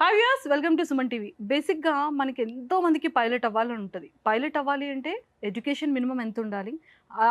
Hi viewers, welcome to Suman TV. బేసిక్‌గా మనకి ఎంతో మందికి పైలట్ అవ్వాలని ఉంటది. పైలట్ అవ్వాలి అంటే ఎడ్యుకేషన్ మినిమమ్ ఎంత ఉండాలి?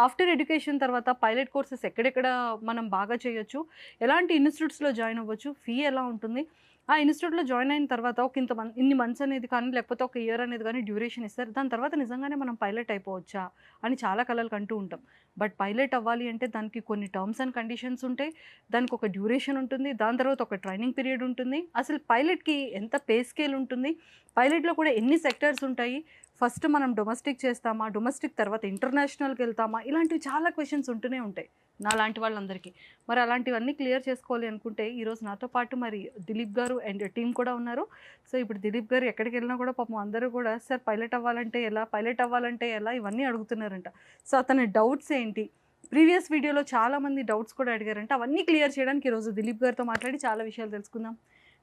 ఆఫ్టర్ ఎడ్యుకేషన్ తర్వాత పైలట్ కోర్సెస్ ఎక్కడెక్కడ మనం బాగా చేయొచ్చు? ఎలాంటి ఇన్‌స్టిట్యూట్స్‌లో జాయిన్ అవ్వచ్చు? ఫీ ఎలా ఉంటుంది? ఆ ఇన్‌స్టిట్యూట్‌లో జాయిన్ అయిన తర్వాత ఒక ఇన్ని మంత్స్ అనేది కానీ, లేకపోతే ఒక ఇయర్ అనేది కానీ డ్యూరేషన్ ఇస్తారు. దాని తర్వాత నిజంగానే మనం పైలట్ అయిపోవచ్చా? అని చాలా కలలు కంటూ ఉంటాం. బట్ పైలట్ అవ్వాలి అంటే దానికి కొన్ని టర్మ్స్ అండ్ కండిషన్స్ ఉంటాయి. దానికి ఒక డ్యూరేషన్ ఉంటుంది. దాని తర్వాత ఒక ట్రైనింగ్ పీరియడ్ ఉంటుంది. అసలు పైలట్‌కి ఎంత పే స్కేల్ ఉంటుంది? పైలట్‌లో కూడా ఎన్ని సెక్టార్స్ ఉంటాయి? ఫస్ట్ మనం డొమెస్టిక్ చేస్తామా? డొమెస్టిక్ తర్వాత ఇంటర్నేషనల్‌కెళ్తామా? ఇలాంటివి చాలా క్వెషన్స్ ఉంటూనే ఉంటాయి నాలాంటి వాళ్ళందరికీ. మరి అలాంటివన్నీ క్లియర్ చేసుకోవాలి అనుకుంటే ఈరోజు నాతో పాటు మరి దిలీప్ గారు అండ్ టీమ్ కూడా ఉన్నారు. సో, ఇప్పుడు దిలీప్ గారు ఎక్కడికెళ్ళినా కూడా పాపం అందరూ కూడా సార్ పైలట్ అవ్వాలంటే ఎలా? పైలట్ అవ్వాలంటే ఎలా? ఇవన్నీ అడుగుతున్నారంట. సో, అతని డౌట్స్ ఏంటి? ప్రీవియస్ వీడియోలో చాలామంది డౌట్స్ కూడా అడిగారంట. అవన్నీ క్లియర్ చేయడానికి ఈరోజు దిలీప్ గారితో మాట్లాడి చాలా విషయాలు తెలుసుకుందాం.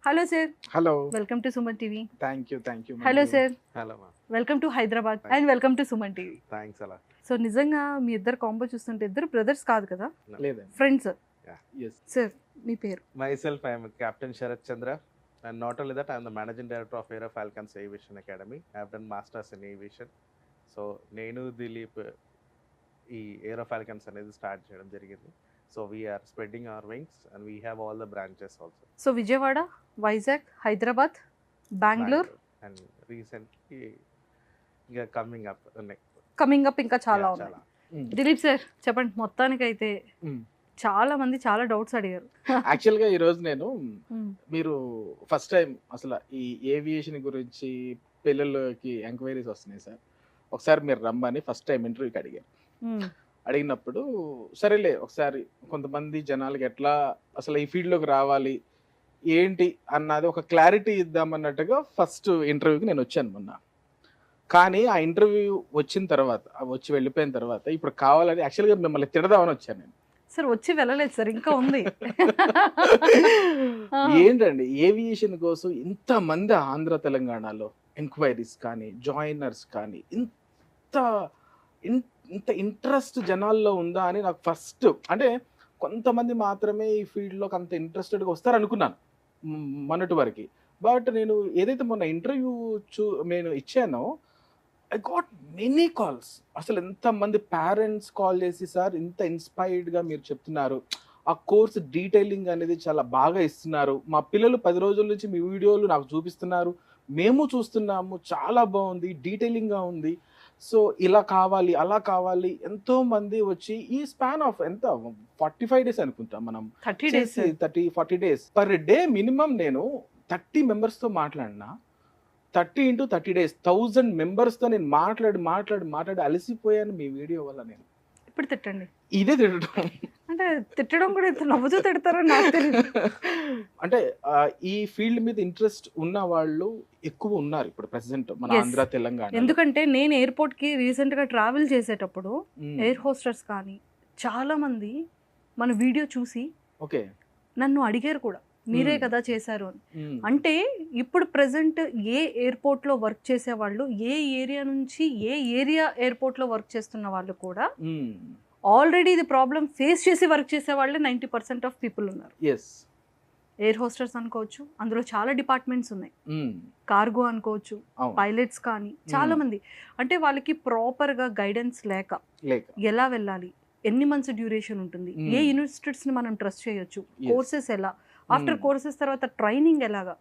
Hello sir. Hello. Welcome to Suman TV. Thank you. Hello Manju. Sir. Hello ma'am. Welcome to Hyderabad Thank and welcome to Suman TV. Thanks అలా. సో, నిజంగా మీ ఇద్దరు కాంబో చూస్తుంటే ఇద్దరు బ్రదర్స్ కాదు కదా? లేదండి. ఫ్రెండ్స్. Yes. సార్ మీ పేరు? Myself, I am Captain Sharat Chandra, and not only that, I am the Managing Director of Aero Falcons Aviation Academy. I have done Masters in Aviation. So నేను దిలీప్ ఈ Aero Falcons అనేది start చేయడం జరిగింది. So we're spreading our wings and we have all the branches also. So Vijayawada, Vizag, Hyderabad, Bengaluru and recently ఇంకా coming up ఉన్నాయి. Coming up ఇంకా చాలా ఉన్నాయి. దిలీప్ సార్ చెప్పండి. మొత్తానికైతే చాలా మంది చాలా డౌట్స్ అడిగారు. యాక్చువల్గా ఈరోజు నేను మీరు ఫస్ట్ టైం అసలు ఈ ఏవియేషన్ గురించి పిల్లలకి ఎంక్వైరీస్ వస్తున్నాయి సార్, ఒకసారి మీరు రమ్మని ఫస్ట్ టైం ఇంటర్వ్యూకి అడిగారు. అడిగినప్పుడు సరేలే ఒకసారి కొంతమంది జనాలకి ఎట్లా అసలు ఈ ఫీల్డ్లోకి రావాలి ఏంటి అన్నది ఒక క్లారిటీ ఇద్దామన్నట్టుగా ఫస్ట్ ఇంటర్వ్యూకి నేను వచ్చాను మొన్న. కానీ ఆ ఇంటర్వ్యూ వచ్చిన తర్వాత వచ్చి వెళ్ళిపోయిన తర్వాత ఇప్పుడు కావాలని యాక్చువల్గా మిమ్మల్ని తిడదామని వచ్చాను నేను. సార్ వచ్చి వెళ్ళలేదు సార్, ఇంకా ఉంది. ఏంటండి ఏవియేషన్ కోసం ఇంతమంది ఆంధ్ర తెలంగాణలో ఎంక్వైరీస్ కానీ జాయినర్స్ కానీ ఇంత ఇంత ఇంట్రెస్ట్ జనాల్లో ఉందా అని నాకు ఫస్ట్, అంటే కొంతమంది మాత్రమే ఈ ఫీల్డ్లోకి అంత ఇంట్రెస్టెడ్గా వస్తారనుకున్నాను మొన్నటి వరకు. బట్ నేను ఏదైతే మొన్న ఇంటర్వ్యూ నేను ఇచ్చానో ఐ గాట్ మెనీ కాల్స్. అసలు ఎంతమంది పేరెంట్స్ కాల్ చేసి సార్ ఇంత ఇన్స్పైర్డ్గా మీరు చెప్తున్నారు, ఆ కోర్స్ డీటెయిలింగ్ అనేది చాలా బాగా ఇస్తున్నారు, మా పిల్లలు 10 రోజుల నుంచి మీ వీడియోలు నాకు చూపిస్తున్నారు, మేము చూస్తున్నాము, చాలా బాగుంది, డీటెయిలింగ్గా ఉంది, సో ఇలా కావాలి అలా కావాలి. ఎంతో మంది వచ్చి ఈ స్పాన్ ఆఫ్ ఎంత 45 days అనుకుంటాం మనం 30 days 40 days per day minimum. నేను 30 మెంబర్స్తో మాట్లాడినా 30 into 30 days 1000 మెంబర్స్తో నేను మాట్లాడి అలసిపోయాను మీ వీడియో వల్ల. నేను ఇప్పుడు తిట్టండి. ఇదే తిట్టడం అంటే తిట్టడం కూడా ఇంత నవ్వుతూ తిడతారని నాకు తెలియదు. అంటే ఈ ఫీల్డ్ మీద ఇంట్రెస్ట్ ఉన్న వాళ్ళు ఎక్కువ ఉన్నారు ఇప్పుడు ప్రెసెంట్ మన ఆంధ్ర తెలంగాణ. ఎందుకంటే నేను ఎయిర్పోర్ట్ కి రీసెంట్ గా ట్రావెల్ చేసేటప్పుడు ఎయిర్ హోస్టర్స్ కానీ చాలా మంది మన వీడియో చూసి ఓకే నన్ను అడిగారు కూడా, మీరే కదా చేశారు అని. అంటే ఇప్పుడు ప్రెసెంట్ ఏ ఎయిర్పోర్ట్ లో వర్క్ చేసే వాళ్ళు, ఏ ఏరియా నుంచి ఏ ఏరియా ఎయిర్పోర్ట్ లో వర్క్ చేస్తున్న వాళ్ళు కూడా ఆల్రెడీ ఇది ప్రాబ్లం ఫేస్ చేసి వర్క్ చేసే వాళ్ళే 90% ఆఫ్ పీపుల్ ఉన్నారు. ఎయిర్ హోస్టర్స్ అనుకోవచ్చు, అందులో చాలా డిపార్ట్మెంట్స్ ఉన్నాయి. కార్గో అనుకోవచ్చు, పైలట్స్ కానీ చాలా మంది. అంటే వాళ్ళకి ప్రాపర్ గా గైడెన్స్ లేక ఎలా వెళ్ళాలి, ఎన్ని మంత్స్ డ్యూరేషన్ ఉంటుంది, ఏ ఇన్స్టిట్యూట్స్ ని మనం ట్రస్ట్ చేయొచ్చు, కోర్సెస్ ఎలా, ఆఫ్టర్ కోర్సెస్ తర్వాత ట్రైనింగ్ ఎలాగా.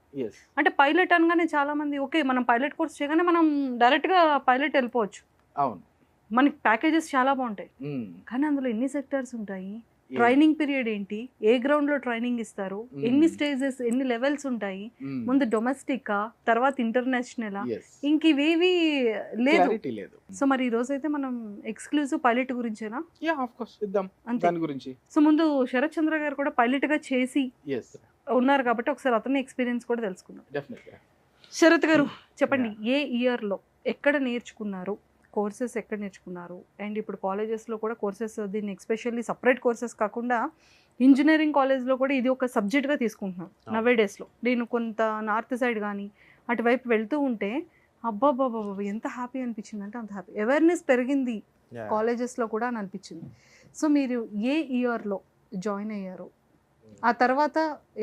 అంటే పైలట్ అనగానే చాలా మంది ఓకే మనం పైలట్ కోర్స్ చేయగానే మనం డైరెక్ట్ గా పైలట్ వెళ్ళిపోవచ్చు, మనకి ప్యాకేజెస్ చాలా బాగుంటాయి. కానీ అందులో ఎన్ని సెక్టర్స్ ఉంటాయి, ట్రైనింగ్ పీరియడ్ ఏంటి, ఏ గ్రౌండ్ లో ట్రైనింగ్ ఇస్తారు, ఎన్ని స్టేజెస్ ఎన్ని లెవెల్స్ ఉంటాయి, ముందు డొమెస్టిక్ తర్వాత ఇంటర్నేషనల్, ఇంక ఇవేవి లేదు. సో మరి ఈ రోజు అయితే మనం ఎక్స్క్లూజివ్ పైలట్ గురించేనా? సో ముందు శరత్ చంద్ర గారు కూడా పైలట్ గా చేసి ఉన్నారు కాబట్టి ఒకసారి అతని ఎక్స్పీరియన్స్ కూడా తెలుసుకుందాం. శరత్ గారు చెప్పండి, ఏ ఇయర్ లో ఎక్కడ నేర్చుకున్నారు, కోర్సెస్ ఎక్కడ నేర్చుకున్నారు, అండ్ ఇప్పుడు కాలేజెస్లో కూడా కోర్సెస్ దీన్ని ఎస్పెషల్లీ సపరేట్ కోర్సెస్ కాకుండా ఇంజనీరింగ్ కాలేజ్లో కూడా ఇది ఒక సబ్జెక్ట్గా తీసుకుంటున్నాను నవే డేస్లో. నేను కొంత నార్త్ సైడ్ కానీ అటువైపు వెళ్తూ ఉంటే అబ్బాబ్బాబ్బా ఎంత హ్యాపీ అనిపించింది అంటే అంత హ్యాపీ, అవేర్నెస్ పెరిగింది కాలేజెస్లో కూడా అని అనిపించింది. సో మీరు ఏ ఇయర్లో జాయిన్ అయ్యారు, ఆ తర్వాత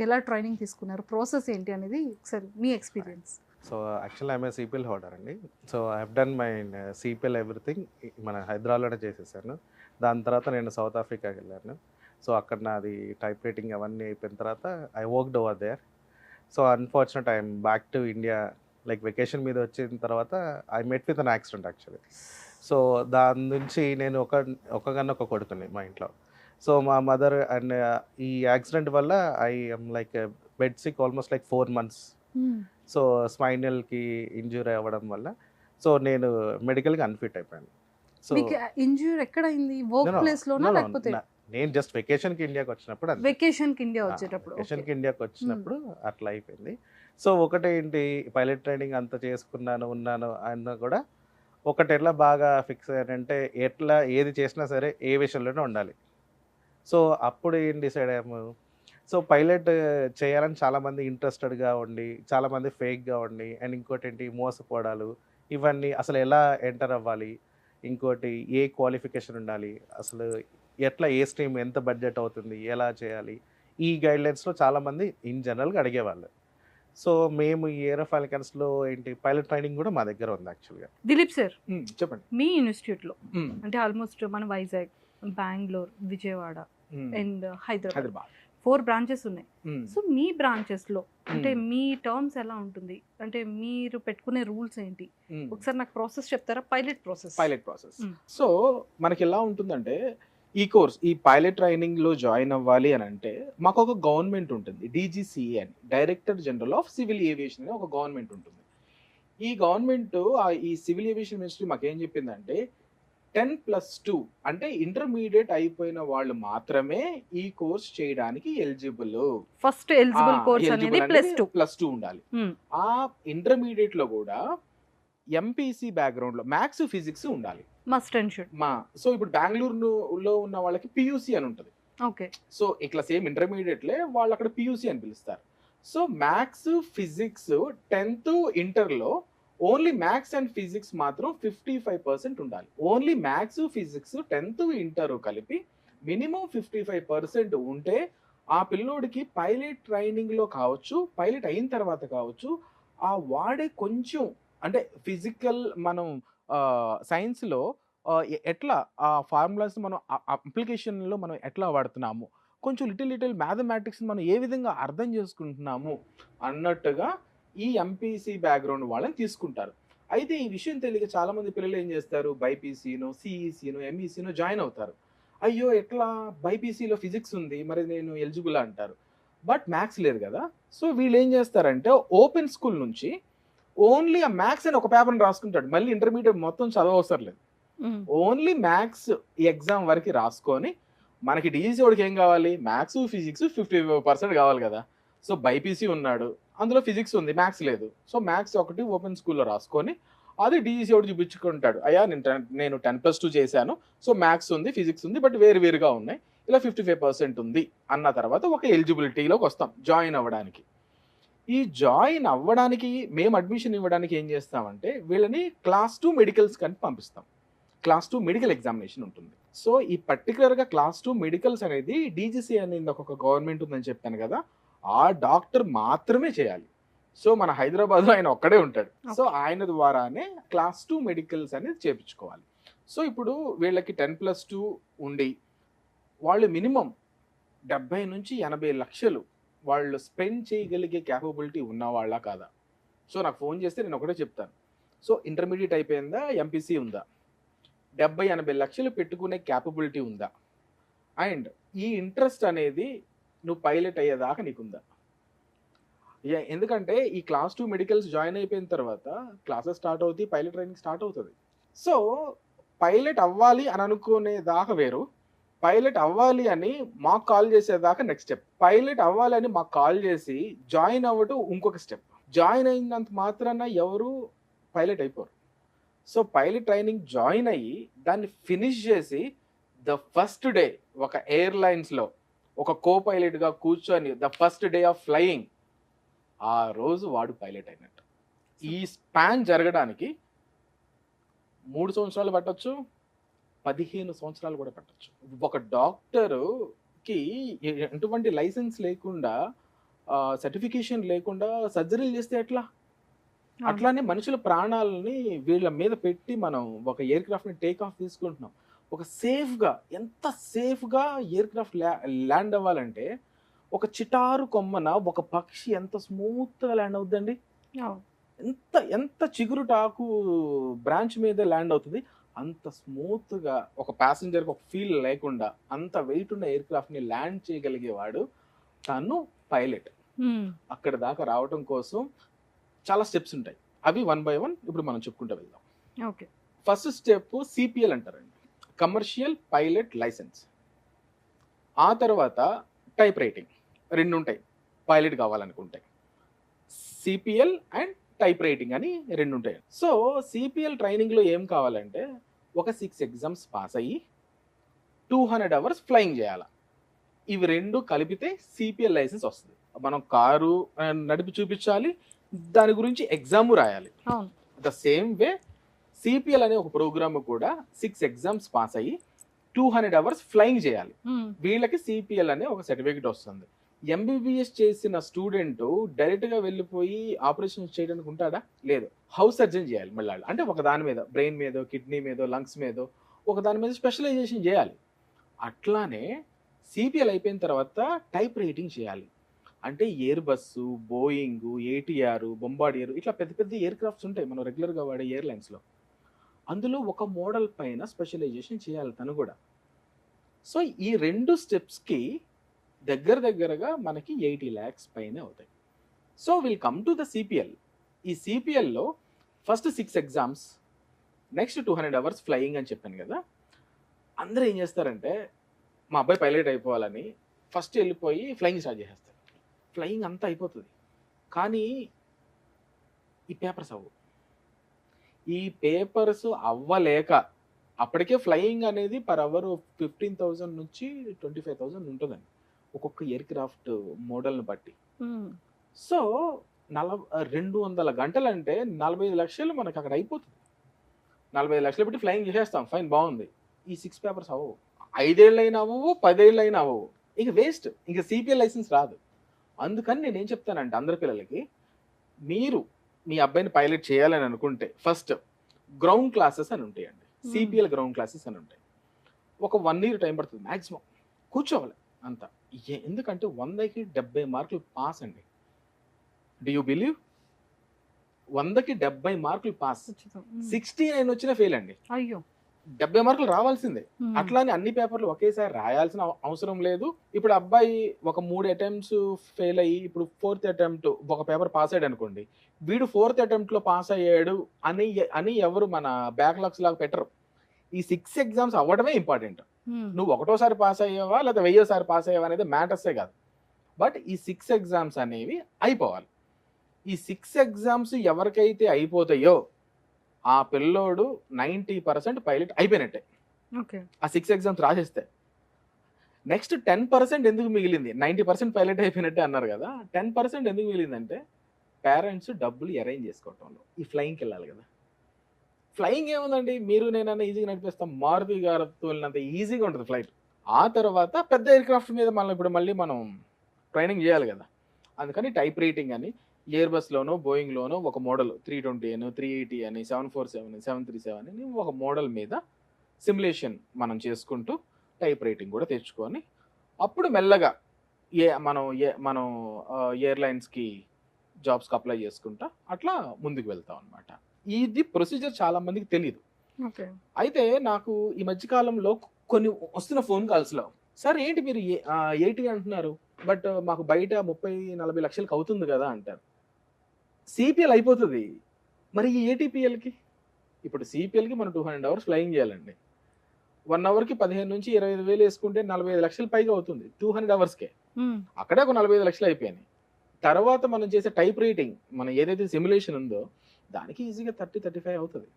ఎలా ట్రైనింగ్ తీసుకున్నారు, ప్రాసెస్ ఏంటి అనేది ఒకసారి మీ experience. So actually I'm CPL holder అండి. So I have done my CPL everything మన హైదరాబాద్లోనే చేసేసాను. దాని తర్వాత నేను సౌత్ ఆఫ్రికాకి వెళ్ళాను. సో అక్కడ నాది టైప్ రైటింగ్ అవన్నీ అయిపోయిన తర్వాత I worked over there. So unfortunate I'm back to India like vacation మీద వచ్చిన తర్వాత I met with an accident actually. So దాని నుంచి నేను ఒక కొడుకుని మా ఇంట్లో. సో మా మదర్ అండ్ ఈ యాక్సిడెంట్ వల్ల I am like bed sick almost like 4 months. So స్పైనల్కి ఇంజూరీ అవ్వడం వల్ల సో నేను మెడికల్గా అన్ఫిట్ అయిపోయాను. సో మీకు ఇంజ్యూర్ ఎక్కడ అయింది, వర్క్ ప్లేస్ లోనా లేకపోతే? నేను జస్ట్ వెకేషన్కి ఇండియాకి వచ్చినప్పుడు వెకేషన్ కి ఇండియా వచ్చేటప్పుడు. వెకేషన్కి ఇండియాకి వచ్చినప్పుడు అట్లా అయిపోయింది. సో ఒకటేంటి పైలట్ ట్రైనింగ్ అంత చేసుకున్నాను ఉన్నాను అన్న కూడా ఒకటి ఎట్లా బాగా ఫిక్స్ అయ్యానంటే ఎట్లా ఏది చేసినా సరే ఏ విషయంలోనే ఉండాలి. సో అప్పుడు ఏం డిసైడ్ అయ్యాము, సో పైలట్ చేయాలని చాలామంది ఇంట్రెస్టెడ్గా ఉండి చాలామంది ఫేక్గా ఉండి అండ్ ఇంకోటి ఏంటి మోసపోవడాలు ఇవన్నీ అసలు ఎలా ఎంటర్ అవ్వాలి, ఇంకోటి ఏ క్వాలిఫికేషన్ ఉండాలి, అసలు ఎట్లా ఏ స్ట్రీమ్ ఎంత బడ్జెట్ అవుతుంది, ఎలా చేయాలి, ఈ గైడ్లైన్స్లో చాలామంది ఇన్ జనరల్గా అడిగేవాళ్ళు. సో మేము ఈ ఏరో ఫాల్కన్స్లో ఏంటి పైలట్ ట్రైనింగ్ కూడా మా దగ్గర ఉంది యాక్చువల్గా. దిలీప్ సార్, చెప్పండి. మీ ఇన్స్టిట్యూట్లో అంటే ఆల్మోస్ట్ మన వైజాగ్, బెంగళూరు, విజయవాడ అండ్ హైదరాబాద్ 4 బ్రాంచెస్ ఉన్నాయి. సో మీ బ్రాంచెస్ లో అంటే మీ టర్మ్స్ ఎలా ఉంటుంది, అంటే మీరు పెట్టుకునే రూల్స్ ఏంటి, ఒకసారి నాకు ప్రాసెస్ చెప్తారా? Pilot process. సో మనకి ఎలా ఉంటుందంటే ఈ కోర్స్ ఈ పైలట్ ట్రైనింగ్ లో జాయిన్ అవ్వాలి అని అంటే మాకు ఒక గవర్నమెంట్ ఉంటుంది, DGCA అని, director general of civil aviation అని ఒక గవర్నమెంట్ ఉంటుంది. ఈ గవర్నమెంట్ ఈ సివిల్ ఏవియేషన్ మినిస్ట్రీ మాకేం చెప్పిందంటే 10+2 అంటే ఇంటర్మీడియట్ అయిపోయిన వాళ్ళు మాత్రమే ఈ కోర్స్ చేయడానికి ఎలిజిబుల్. ఫస్ట్ ఎలిజిబుల్ కోర్స్ అనేది +2 ఉండాలి. ఆ ఇంటర్మీడియట్ లో కూడా MPC బ్యాక్గ్రౌండ్ లో మ్యాథ్స్ ఫిజిక్స్ ఉండాలి, మస్ట్ అండ్ షుడ్. సో ఇప్పుడు బెంగళూరులో ఉన్న వాళ్ళకి PUC అని ఉంటుంది. ఓకే. సో ఇట్లా సేమ్ ఇంటర్మీడియట్లే వాళ్ళు అక్కడ PUC అని పిలుస్తారు. సో మ్యాథ్స్ ఫిజిక్స్ 10th ఇంటర్లో ఓన్లీ మ్యాథ్స్ అండ్ ఫిజిక్స్ మాత్రం 55% ఉండాలి. Only maths physics 10th inter కలిపి మినిమం 55% ఉంటే ఆ పిల్లోడికి పైలట్ ట్రైనింగ్లో కావచ్చు, పైలట్ అయిన తర్వాత కావచ్చు, ఆ వాడే కొంచెం అంటే ఫిజికల్ మనం సైన్స్లో ఎట్లా ఆ ఫార్ములాస్ మనం అప్లికేషన్లో మనం ఎట్లా వాడుతున్నాము, కొంచెం లిటిల్ మ్యాథమెటిక్స్ మనం ఏ విధంగా అర్థం చేసుకుంటున్నాము అన్నట్టుగా ఈ MPC బ్యాక్గ్రౌండ్ వాళ్ళని తీసుకుంటారు. అయితే ఈ విషయం తెలియక చాలా మంది పిల్లలు ఏం చేస్తారు, బైపీసీనో CECనో MECనో జాయిన్ అవుతారు. అయ్యో ఎట్లా బైపీసీలో ఫిజిక్స్ ఉంది మరి నేను ఎలిజిబుల్ అంటారు, బట్ మ్యాథ్స్ లేదు కదా. సో వీళ్ళు ఏం చేస్తారంటే ఓపెన్ స్కూల్ నుంచి ఓన్లీ ఆ మ్యాథ్స్ అని ఒక పేపర్ని రాసుకుంటాడు, మళ్ళీ ఇంటర్మీడియట్ మొత్తం చదవవసరం లేదు. ఓన్లీ మ్యాథ్స్ ఎగ్జామ్ వరకు రాసుకొని, మనకి DGC వాడికి ఏం కావాలి, మ్యాథ్స్ ఫిజిక్స్ 50% కావాలి కదా. సో బైపీసీ ఉన్నాడు, అందులో ఫిజిక్స్ ఉంది, మ్యాథ్స్ లేదు. సో మ్యాథ్స్ ఒకటి ఓపెన్ స్కూల్లో రాసుకొని అది DGC ఒకటి చూపించుకుంటాడు, అయ్యా నేను 10+2 చేశాను, సో మ్యాథ్స్ ఉంది ఫిజిక్స్ ఉంది బట్ వేరుగా ఉన్నాయి, ఇలా 55% ఉంది అన్న తర్వాత ఒక ఎలిజిబిలిటీలోకి వస్తాం జాయిన్ అవ్వడానికి. ఈ జాయిన్ అవ్వడానికి మేము అడ్మిషన్ ఇవ్వడానికి ఏం చేస్తామంటే వీళ్ళని Class 2 మెడికల్స్ కానీ పంపిస్తాం. Class 2 మెడికల్ ఎగ్జామినేషన్ ఉంటుంది. సో ఈ పర్టికులర్గా Class 2 మెడికల్స్ అనేది DGC అనేది ఒక గవర్నమెంట్ ఉందని చెప్పాను కదా, ఆ డాక్టర్ మాత్రమే చేయాలి. సో మన హైదరాబాద్లో ఆయన ఒక్కడే ఉంటాడు. సో ఆయన ద్వారానే Class 2 మెడికల్స్ అనేది చేపించుకోవాలి. సో ఇప్పుడు వీళ్ళకి 10+2 ఉండి వాళ్ళు మినిమం 70 నుంచి 80 లక్షలు వాళ్ళు స్పెండ్ చేయగలిగే క్యాపబిలిటీ ఉన్నవాళ్ళ కాదా. సో నాకు ఫోన్ చేస్తే నేను ఒకటే చెప్తాను, సో ఇంటర్మీడియట్ అయిపోయిందా, MPC ఉందా, 70-80 లక్షలు పెట్టుకునే క్యాపబిలిటీ ఉందా, అండ్ ఈ ఇంట్రెస్ట్ అనేది నువ్వు పైలట్ అయ్యేదాకా నీకుందా. ఎందుకంటే ఈ Class 2 మెడికల్స్ జాయిన్ అయిపోయిన తర్వాత క్లాసెస్ స్టార్ట్ అవుతాయి, పైలట్ ట్రైనింగ్ స్టార్ట్ అవుతుంది. సో పైలట్ అవ్వాలి అని అనుకునే దాకా వేరు, పైలట్ అవ్వాలి అని మాకు కాల్ చేసేదాకా నెక్స్ట్ స్టెప్. పైలట్ అవ్వాలి అని మాకు కాల్ చేసి జాయిన్ అవ్వటం ఇంకొక స్టెప్. జాయిన్ అయినంత మాత్రాన ఎవరు పైలట్ అయిపోరు. సో పైలట్ ట్రైనింగ్ జాయిన్ అయ్యి దాన్ని ఫినిష్ చేసి ద ఫస్ట్ డే ఒక ఎయిర్లైన్స్లో ఒక కో పైలట్గా కూర్చొని the first day of flying ఆ రోజు వాడు పైలట్ అయినట్టు. ఈ స్పాన్ జరగడానికి 3 సంవత్సరాలు పట్టొచ్చు, 15 సంవత్సరాలు కూడా పట్టొచ్చు. ఒక డాక్టరు కి ఎటువంటి లైసెన్స్ లేకుండా సర్టిఫికేషన్ లేకుండా సర్జరీలు చేస్తే ఎట్లా? అట్లానే మనుషుల ప్రాణాలని వీళ్ళ మీద పెట్టి మనం ఒక ఎయిర్ క్రాఫ్ట్ ని టేక్ ఆఫ్ తీసుకుంటున్నాం. ఒక సేఫ్గా, ఎంత సేఫ్గా ఎయిర్ క్రాఫ్ట్ ల్యాండ్ అవ్వాలంటే ఒక చిటారు కొమ్మన ఒక పక్షి ఎంత స్మూత్గా ల్యాండ్ అవుతుందండి. ఎంత ఎంత చిగురుటాకు బ్రాంచ్ మీద ల్యాండ్ అవుతుంది, అంత స్మూత్గా ఒక ప్యాసింజర్కి ఒక ఫీల్ లేకుండా అంత వెయిట్ ఉన్న ఎయిర్ క్రాఫ్ట్ ని ల్యాండ్ చేయగలిగేవాడు తను పైలట్. అక్కడ దాకా రావడం కోసం చాలా స్టెప్స్ ఉంటాయి, అవి 1 by 1 ఇప్పుడు మనం చెప్పుకుంటూ వెళ్దాం. ఓకే. ఫస్ట్ స్టెప్ సిపిఎల్ అంటారండి, కమర్షియల్ పైలట్ లైసెన్స్. ఆ తర్వాత టైప్ రైటింగ్, 2 ఉంటాయి పైలట్ కావాలనుకుంటే, సిపిఎల్ అండ్ టైప్ రైటింగ్ అని 2 ఉంటాయి. సో సిపిఎల్ ట్రైనింగ్లో ఏం కావాలంటే ఒక 6 ఎగ్జామ్స్ పాస్ అయ్యి 200 hours ఫ్లయింగ్ చేయాలి. ఇవి 2 కలిపితే సిపిఎల్ లైసెన్స్ వస్తుంది. మనం కారు నడిపి చూపించాలి, దాని గురించి ఎగ్జామ్ రాయాలి. ద సేమ్ వే సిపిఎల్ అనే ఒక ప్రోగ్రామ్ కూడా 6 ఎగ్జామ్స్ పాస్ అయ్యి 200 hours ఫ్లయింగ్ చేయాలి. వీళ్ళకి సిపిఎల్ అనే ఒక సర్టిఫికేట్ వస్తుంది. ఎంబీబీఎస్ చేసిన స్టూడెంట్ డైరెక్ట్ గా వెళ్ళిపోయి ఆపరేషన్ చేయడానికి ఉంటాడా? లేదు, హౌస్ సర్జన్ చేయాలి మళ్ళీ. అంటే ఒక దాని మీద, బ్రెయిన్ మీదో, కిడ్నీ మీదో, లంగ్స్ మీదో ఒక దాని మీద స్పెషలైజేషన్ చేయాలి. అట్లానే సిపిఎల్ అయిపోయిన తర్వాత టైప్ రైటింగ్ చేయాలి. అంటే air bus, Boeing, ATR, Bombardier, ఇట్లా పెద్ద పెద్ద ఎయిర్ క్రాఫ్ట్స్ ఉంటాయి మనం రెగ్యులర్గా వాడే ఎయిర్లైన్స్లో. అందులో ఒక మోడల్ పైన స్పెషలైజేషన్ చేయాలి తను కూడా. సో ఈ 2 స్టెప్స్కి దగ్గరగా మనకి 80 lakhs పైన అవుతాయి. So will come to the CPL. ఈ సిపిఎల్లో first 6 exams, next 200 hours flying అని చెప్పాను కదా. అందరూ ఏం చేస్తారంటే మా అబ్బాయి పైలట్ అయిపోవాలని ఫస్ట్ వెళ్ళిపోయి ఫ్లయింగ్ స్టార్ట్ చేసేస్తారు. ఫ్లయింగ్ అంతా అయిపోతుంది, కానీ ఈ పేపర్స్ అవ్వవు. ఈ పేపర్స్ అవ్వలేక అప్పటికే ఫ్లయింగ్ అనేది పర్ అవర్ 15,000 నుంచి 25,000 ఉంటుందండి ఒక్కొక్క ఎయిర్ క్రాఫ్ట్ మోడల్ని బట్టి. సో 200 గంటలు అంటే 45 లక్షలు మనకు అక్కడ అయిపోతుంది. 45 లక్షలు పెట్టి ఫ్లయింగ్ చేసేస్తాం, ఫైన్, బాగుంది. ఈ 6 పేపర్స్ అవ్వవు, 5 ఏళ్ళు అయినా అవ్వవు, 10 ఏళ్ళు అయినా అవ్వవు. ఇక వేస్ట్, ఇంకా సిపిఎల్ లైసెన్స్ రాదు. అందుకని నేనేం చెప్తానంటే అందరి పిల్లలకి, మీరు మీ అబ్బాయిని పైలట్ చేయాలని అనుకుంటే ఫస్ట్ గ్రౌండ్ క్లాసెస్ అని ఉంటాయండి, సిపిఎల్ గ్రౌండ్ క్లాసెస్ అని ఉంటాయి. ఒక 1 year టైం పడుతుంది మ్యాక్సిమం, కూర్చోవాలి అంతా. ఎందుకంటే 100కి 70 మార్కులు పాస్ అండి. Do you believe? 100కి 70 మార్కులు పాస్, 69 వచ్చినా ఫెయిల్ అండి. అయ్యో, 70 మార్కులు రావాల్సిందే. అట్లానే అన్ని పేపర్లు ఒకేసారి రాయాల్సిన అవసరం లేదు. ఇప్పుడు అబ్బాయి ఒక 3 attempts ఫెయిల్ అయ్యి ఇప్పుడు 4th attempt ఒక పేపర్ పాస్ అయ్యాడు అనుకోండి, వీడు 4th attempt లో పాస్ అయ్యాడు అని ఎవరు మన బ్యాక్లాగ్స్ లాగా పెట్టరు. ఈ 6 ఎగ్జామ్స్ అవ్వడమే ఇంపార్టెంట్. నువ్వు ఒకటోసారి పాస్ అయ్యావా లేదా 1000సారి పాస్ అయ్యావా అనేది మ్యాటర్సే కాదు. బట్ ఈ 6 ఎగ్జామ్స్ అనేవి అయిపోవాలి. ఈ 6 ఎగ్జామ్స్ ఎవరికైతే అయిపోతాయో ఆ పిల్లోడు 90% పైలట్ అయిపోయినట్టే. ఆ 6 ఎగ్జామ్స్ రాసేస్తే నెక్స్ట్ 10% ఎందుకు మిగిలింది? 90% పైలట్ అయిపోయినట్టే అన్నారు కదా, 10% ఎందుకు మిగిలిందంటే పేరెంట్స్ డబ్బులు అరేంజ్ చేసుకోవటంలో. ఈ ఫ్లయింగ్కి వెళ్ళాలి కదా. ఫ్లయింగ్ ఏముందండి, మీరు నేనన్నా ఈజీగా నడిపిస్తాం, మారుతి గారితో వెళ్ళినంత ఈజీగా ఉంటుంది ఫ్లైట్. ఆ తర్వాత పెద్ద ఎయిర్ క్రాఫ్ట్ మీద మళ్ళీ మనం ట్రైనింగ్ చేయాలి కదా. అందుకని టైప్ రైటింగ్ అని ఎయిర్ బస్లోనో బోయింగ్లోనో ఒక మోడల్ 320 అని, 380 అని, 747 అని, 737 అని ఒక మోడల్ మీద సిమ్యులేషన్ మనం చేసుకుంటూ టైప్ రైటింగ్ కూడా తెచ్చుకొని అప్పుడు మెల్లగా మనం ఎయిర్లైన్స్కి జాబ్స్కి అప్లై చేసుకుంటా అట్లా ముందుకు వెళ్తాం అనమాట. ఇది ప్రొసీజర్ చాలా మందికి తెలియదు. అయితే నాకు ఈ మధ్యకాలంలో కొన్ని వస్తున్న ఫోన్ కాల్స్లో, సార్ ఏంటి మీరు 80 అంటున్నారు, బట్ మాకు బయట 30-40 లక్షలకు అవుతుంది కదా అంటారు. సిపిఎల్ అయిపోతుంది, మరి ఈ ఏటీపీఎల్కి ఇప్పుడు సిపిఎల్కి మనం 200 hours ఫ్లయింగ్ చేయాలండి. 1 hourకి 15 నుంచి 25,000 వేసుకుంటే 45 లక్షల పైగా అవుతుంది 200 hours. అక్కడే ఒక 45 లక్షలు అయిపోయాయి. తర్వాత మనం చేసే టైప్ రైటింగ్, మనం ఏదైతే సిమ్యులేషన్ ఉందో దానికి ఈజీగా 30-35 అవుతుంది.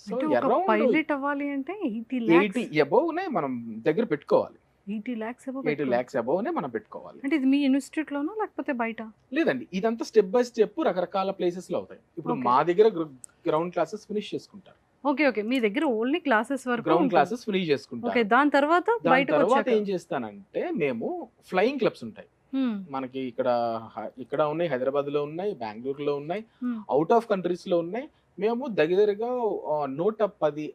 సో పైలట్ అవ్వాలి అంటే 80 అబోవ్నే మనం దగ్గర పెట్టుకోవాలి. 80 lakhs అబోవ్నే మనం పెట్టుకోవాలి. అంటే ఇది మీ ఇన్స్టిట్యూట్ లోనా లేకపోతే బయట? లేదండి, ఇదంతా స్టెప్ బై స్టెప్ రకరకాల ప్లేసెస్ లో అవుతాయి. ఇప్పుడు మా దగ్గర గ్రౌండ్ క్లాసెస్ ఫినిష్ చేసుకుంటారు. ఓకే. ఓకే. మీ దగ్గర ఓన్లీ క్లాసెస్ వరకు గ్రౌండ్ ఉంటుంది. Classes free okay. చేసుకుంటారు. దాని తర్వాత దాని బయటకు తర్వాత వచ్చాక ఏం చేస్తానంటే మేము ఫ్లయింగ్ క్లబ్స్ ఉంటాయి మనకి ఇక్కడ ఉన్నాయి, హైదరాబాద్ లో ఉన్నాయి, బెంగళూరులో ఉన్నాయి, అవుట్ ఆఫ్ కంట్రీస్ లో ఉన్నాయి. మేము దగ్గరగా 110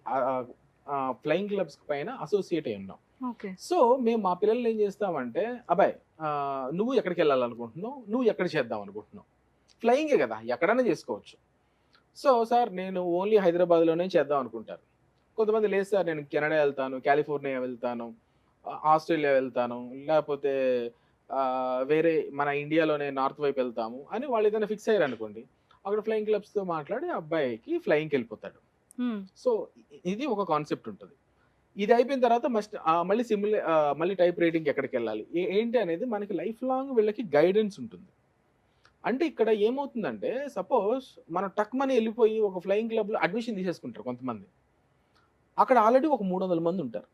ఫ్లయింగ్ క్లబ్స్ పైన అసోసియేట్ అయి ఉన్నాం. ఓకే. సో మేము మా పిల్లల్ని ఏం చేస్తామంటే, అబ్బాయి నువ్వు ఎక్కడికి వెళ్ళాలనుకుంటున్నావు, నువ్వు ఎక్కడ చేద్దాం అనుకుంటున్నావు, ఫ్లయింగే కదా ఎక్కడైనా చేసుకోవచ్చు. సో సార్ నేను ఓన్లీ హైదరాబాద్లోనే చేద్దాం అనుకుంటారు. కొంతమంది లేదు సార్ నేను కెనడా వెళ్తాను, కాలిఫోర్నియా వెళ్తాను, ఆస్ట్రేలియా వెళ్తాను, లేకపోతే వేరే మన ఇండియాలోనే నార్త్ వైపు వెళ్తాము అని వాళ్ళు ఏదైనా ఫిక్స్ అయ్యారు అనుకోండి, అక్కడ ఫ్లయింగ్ క్లబ్స్తో మాట్లాడి అబ్బాయికి ఫ్లయింగ్కి వెళ్ళిపోతాడు. సో ఇది ఒక కాన్సెప్ట్ ఉంటుంది. ఇది అయిపోయిన తర్వాత మళ్ళీ టైప్ రైటింగ్ ఎక్కడికి వెళ్ళాలి ఏంటి అనేది మనకి లైఫ్ లాంగ్ వీళ్ళకి గైడెన్స్ ఉంటుంది. అంటే ఇక్కడ ఏమవుతుందంటే సపోజ్ మనం టక్ మనీ వెళ్ళిపోయి ఒక ఫ్లయింగ్ క్లబ్లో అడ్మిషన్ తీసేసుకుంటారు కొంతమంది. అక్కడ ఆల్రెడీ ఒక 300 మంది ఉంటారు.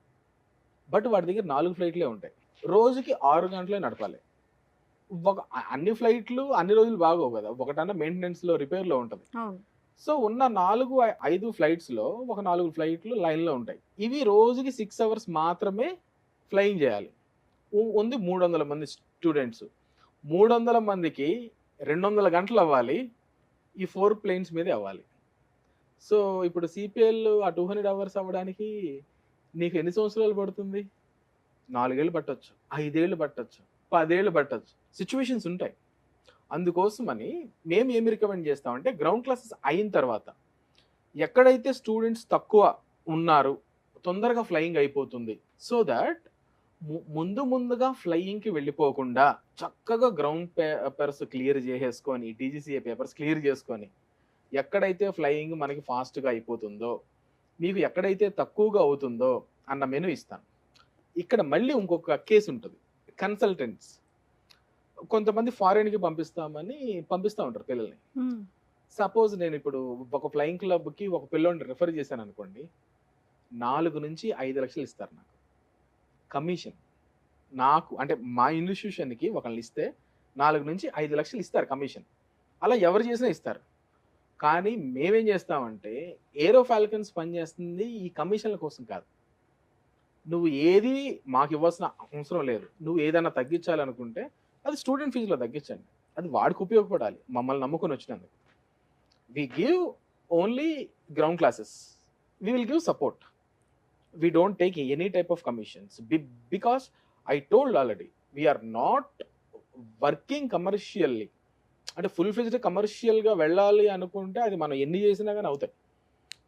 బట్ వాడి దగ్గర 4 ఫ్లైట్లే ఉంటాయి. రోజుకి 6 గంటలే నడపాలి. అన్ని ఫ్లైట్లు అన్ని రోజులు బాగోవు కదా, ఒకటన్నా మెయింటెనెన్స్లో రిపేర్లో ఉంటుంది. సో ఉన్న 4-5 ఫ్లైట్స్లో ఒక 4 ఫ్లైట్లు లైన్లో ఉంటాయి. ఇవి రోజుకి 6 అవర్స్ మాత్రమే ఫ్లయింగ్ చేయాలి. ఉంది 300 మంది స్టూడెంట్స్, 300 మందికి 200 గంటలు అవ్వాలి. ఈ 4 ప్లేన్స్ మీదే అవ్వాలి. సో ఇప్పుడు సిపిఎల్ ఆ 200 అవర్స్ అవ్వడానికి నీకు ఎన్ని సంవత్సరాలు పడుతుంది? 4 ఏళ్ళు పట్టొచ్చు, 5 ఏళ్ళు పట్టొచ్చు, 10 ఏళ్ళు పట్టొచ్చు, సిచ్యువేషన్స్ ఉంటాయి. అందుకోసమని మేము ఏమి రికమెండ్ చేస్తామంటే గ్రౌండ్ క్లాసెస్ అయిన తర్వాత ఎక్కడైతే స్టూడెంట్స్ తక్కువ ఉన్నారు తొందరగా ఫ్లయింగ్ అయిపోతుంది. సో దాట్ ముందుగా ఫ్లయింగ్కి వెళ్ళిపోకుండా చక్కగా గ్రౌండ్ పేపర్స్ క్లియర్ చేసేసుకొని, టీజీసీఏ పేపర్స్ క్లియర్ చేసుకొని, ఎక్కడైతే ఫ్లయింగ్ మనకి ఫాస్ట్గా అయిపోతుందో, మీకు ఎక్కడైతే తక్కువగా అవుతుందో అన్న మెను ఇస్తాను. ఇక్కడ మళ్ళీ ఇంకొక కేసు ఉంటుంది, కన్సల్టెంట్స్. కొంతమంది ఫారెన్కి పంపిస్తూ ఉంటారు పిల్లల్ని. సపోజ్ నేను ఇప్పుడు ఒక ఫ్లయింగ్ క్లబ్కి ఒక పిల్లోని రిఫర్ చేశాను అనుకోండి, 4 నుంచి 5 లక్షలు ఇస్తారు నాకు కమిషన్. నాకు అంటే మా ఇన్స్టిట్యూషన్కి ఒకళ్ళు ఇస్తే 4 నుంచి 5 లక్షలు ఇస్తారు కమిషన్. అలా ఎవరు చేసినా ఇస్తారు. కానీ మేమేం చేస్తామంటే ఏరో ఫాల్కన్స్ పనిచేస్తుంది ఈ కమిషన్ల కోసం కాదు. నువ్వు ఏది మాకు ఇవ్వాల్సిన అవసరం లేదు. నువ్వు ఏదైనా తగ్గించాలనుకుంటే అది స్టూడెంట్ ఫీజులో తగ్గించండి, అది వాడికి ఉపయోగపడాలి, మమ్మల్ని నమ్ముకొని వచ్చినందుకు. We give only ground classes, we will give support, we don't take any type of commissions because I told already we're not working commercially. అంటే ఫుల్ ఫ్లెజ్డ్ కమర్షియల్గా వెళ్ళాలి అనుకుంటే అది మనం ఎన్ని చేసినా కానీ అవుతాయి.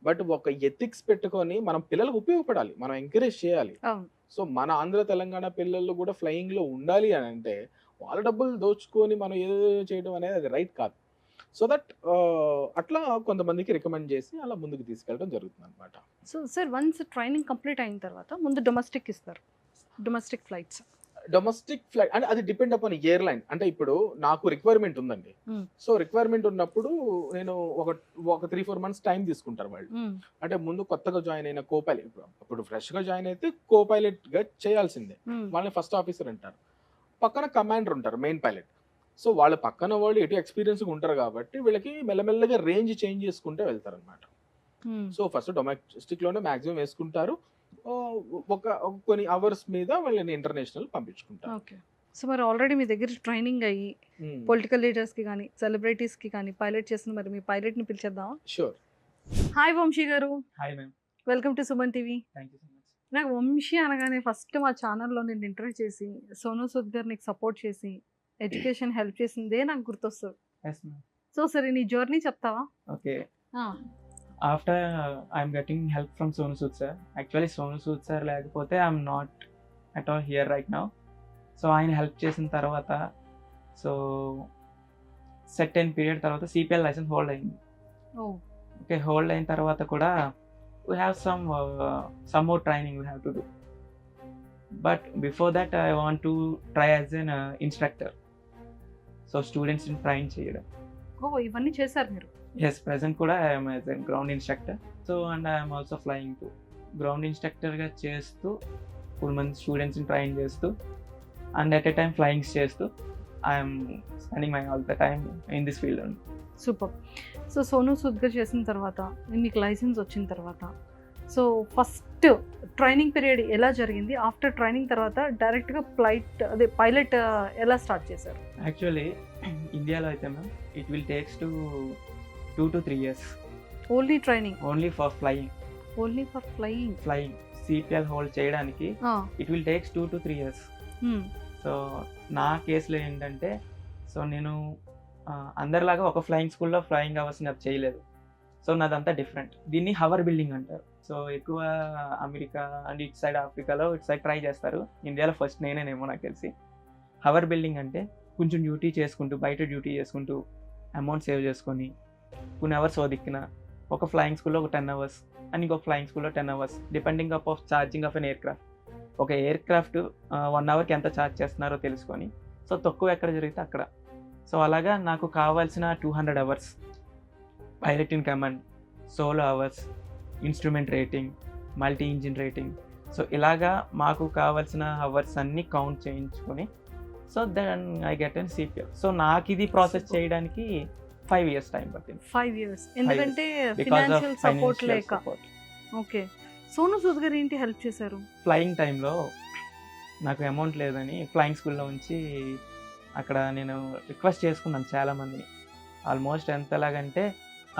బట్ ఒక ఎథిక్స్ పెట్టుకొని మనం పిల్లలకు ఉపయోగపడాలి, మనం ఎంకరేజ్ చేయాలి. సో మన ఆంధ్ర తెలంగాణ పిల్లలు కూడా ఫ్లయింగ్లో ఉండాలి అని అంటే వాళ్ళ డబ్బులు దోచుకొని మనం ఏదో చేయడం అనేది అది రైట్ కాదు. సో దట్ అట్లా కొంతమందికి రికమెండ్ చేసి అలా ముందుకు తీసుకెళ్ళడం జరుగుతుంది అనమాట. So sir once training complete అయిన తర్వాత ముందు డొమెస్టిక్ ఇస్తారు, డొమెస్టిక్ ఫ్లైట్స్. డొమెస్టిక్ ఫ్లైట్ అంటే అది డిపెండ్ అపాన్ ఎయిర్లైన్. అంటే ఇప్పుడు నాకు రిక్వైర్మెంట్ ఉందండి. సో రిక్వైర్మెంట్ ఉన్నప్పుడు నేను ఒక 3-4 మంత్స్ టైం తీసుకుంటారు వాళ్ళు. అంటే ముందు కొత్తగా జాయిన్ అయిన కోపైలట్, ఇప్పుడు ఫ్రెష్గా జాయిన్ అయితే కోపైలట్గా చేయాల్సిందే. వాళ్ళని ఫస్ట్ ఆఫీసర్ అంటారు, పక్కన కమాండర్ ఉంటారు, మెయిన్ పైలట్. సో వాళ్ళ పక్కన వాళ్ళు ఎటు ఎక్స్పీరియన్స్ ఉంటారు కాబట్టి వీళ్ళకి మెల్లమెల్లగా రేంజ్ చేంజ్ చేసుకుంటూ వెళ్తారు అనమాట. సో ఫస్ట్ డొమెస్టిక్లోనే మ్యాక్సిమం వేసుకుంటారు, కొన్ని అవర్స్ మీద వాళ్ళని ఇంటర్నేషనల్ పంపించుకుంటారు. ఓకే. సో మరి ఆల్రెడీ మీ దగ్గర ట్రైనింగ్ అయ్యి పొలిటికల్ లీడర్స్కి కానీ సెలబ్రిటీస్కి కానీ పైలట్ చేసిన మరి మీ పైలట్ని పిలిచేద్దామా? షూర్. హాయ్ వంశీ గారు. Hi ma'am. Welcome to Suman TV. Thank you so much. నాకు వంశీ అనగానే ఫస్ట్ మా ఛానల్లో నేను ఇంటర్వ్యూ చేసి సోనూ సూద్ గారు నీకు సపోర్ట్ చేసి ఎడ్యుకేషన్ హెల్ప్ చేసిందే నాకు గుర్తొస్తుంది. Yes ma'am. సో సరే నీ జర్నీ చెప్తావా? Okay. After I'm getting help from Sonu Sood sir. Actually Sonu Sood sir లేకపోతే I'm not at all here right now. So ఆయన హెల్ప్ చేసిన తర్వాత సో సెర్టైన్ పీరియడ్ తర్వాత సిపిఎల్ లైసెన్స్ హోల్డ్ అయింది. Okay, hold అయిన తర్వాత కూడా we have some more training we have to do. But before that I want to try as an instructor. So స్టూడెంట్స్ని train చేయడం. ఇవన్నీ చేశారు మీరు? Yes, present kuda I am as a ground instructor. So and I am also flying too. Ground instructor ga chestu full month students ni train chestu and at a time flying chestu I am spending my all the time in this field only. Super. So Sonu Sood గారు చేసిన తర్వాత మీకు licence వచ్చిన తర్వాత so first training period ఎలా జరిగింది? After training తర్వాత డైరెక్ట్గా పైలట్ ఎలా స్టార్ట్ చేశారు? యాక్చువల్లీ ఇండియాలో అయితే ma'am it will takes to 2 to 3 years only training, only for flying. Only for flying. CPL hold చేయడానికి it will takes 2 to 3 years. So నా కేసులో ఏంటంటే, సో నేను అందరిలాగా ఒక ఫ్లయింగ్ స్కూల్లో ఫ్లయింగ్ అవర్స్ని అది చేయలేదు. సో నాదంతా డిఫరెంట్. దీన్ని హవర్ బిల్డింగ్ అంటారు. సో ఎక్కువ అమెరికా అండ్ ఇటు సైడ్ ఆఫ్రికాలో ఇటు సైడ్ ట్రై చేస్తారు. ఇండియాలో ఫస్ట్ నేనేనేమో నాకు తెలిసి. హవర్ బిల్డింగ్ అంటే కొంచెం డ్యూటీ చేసుకుంటూ, బయట డ్యూటీ చేసుకుంటూ అమౌంట్ సేవ్ చేసుకొని కొన్ని అవర్స్ ఓదిక్కిన ఒక ఫ్లయింగ్ స్కూల్లో ఒక 10 hours అండ్ ఇంకొక ఫ్లయింగ్ స్కూల్లో 10 hours depending up of charging of an aircraft. ఒక ఎయిర్క్రాఫ్ట్ 1 hourకి ఎంత ఛార్జ్ చేస్తున్నారో తెలుసుకొని, సో తక్కువ ఎక్కడ జరిగితే అక్కడ. సో అలాగా నాకు కావాల్సిన 200 hours pilot in command, solo hours, instrument rating, multi engine rating, so ఇలాగా మాకు కావాల్సిన అవర్స్ అన్నీ కౌంట్ చేయించుకొని so then I get and CPL. So నాకు ఇది ప్రాసెస్ చేయడానికి 5 years టైం పట్టింది. 5 years ఎందుకంటే because of financial support financial లేక. సపోర్ట్. ఓకే. సోనూ సూద్ గారు ఏంటి హెల్ప్ చేశారు? ఫ్లయింగ్ టైంలో నాకు అమౌంట్ లేదని ఫ్లయింగ్ స్కూల్లో ఉంచి అక్కడ నేను రిక్వెస్ట్ చేసుకున్నాను చాలామందిని. ఆల్మోస్ట్ ఎంతలాగంటే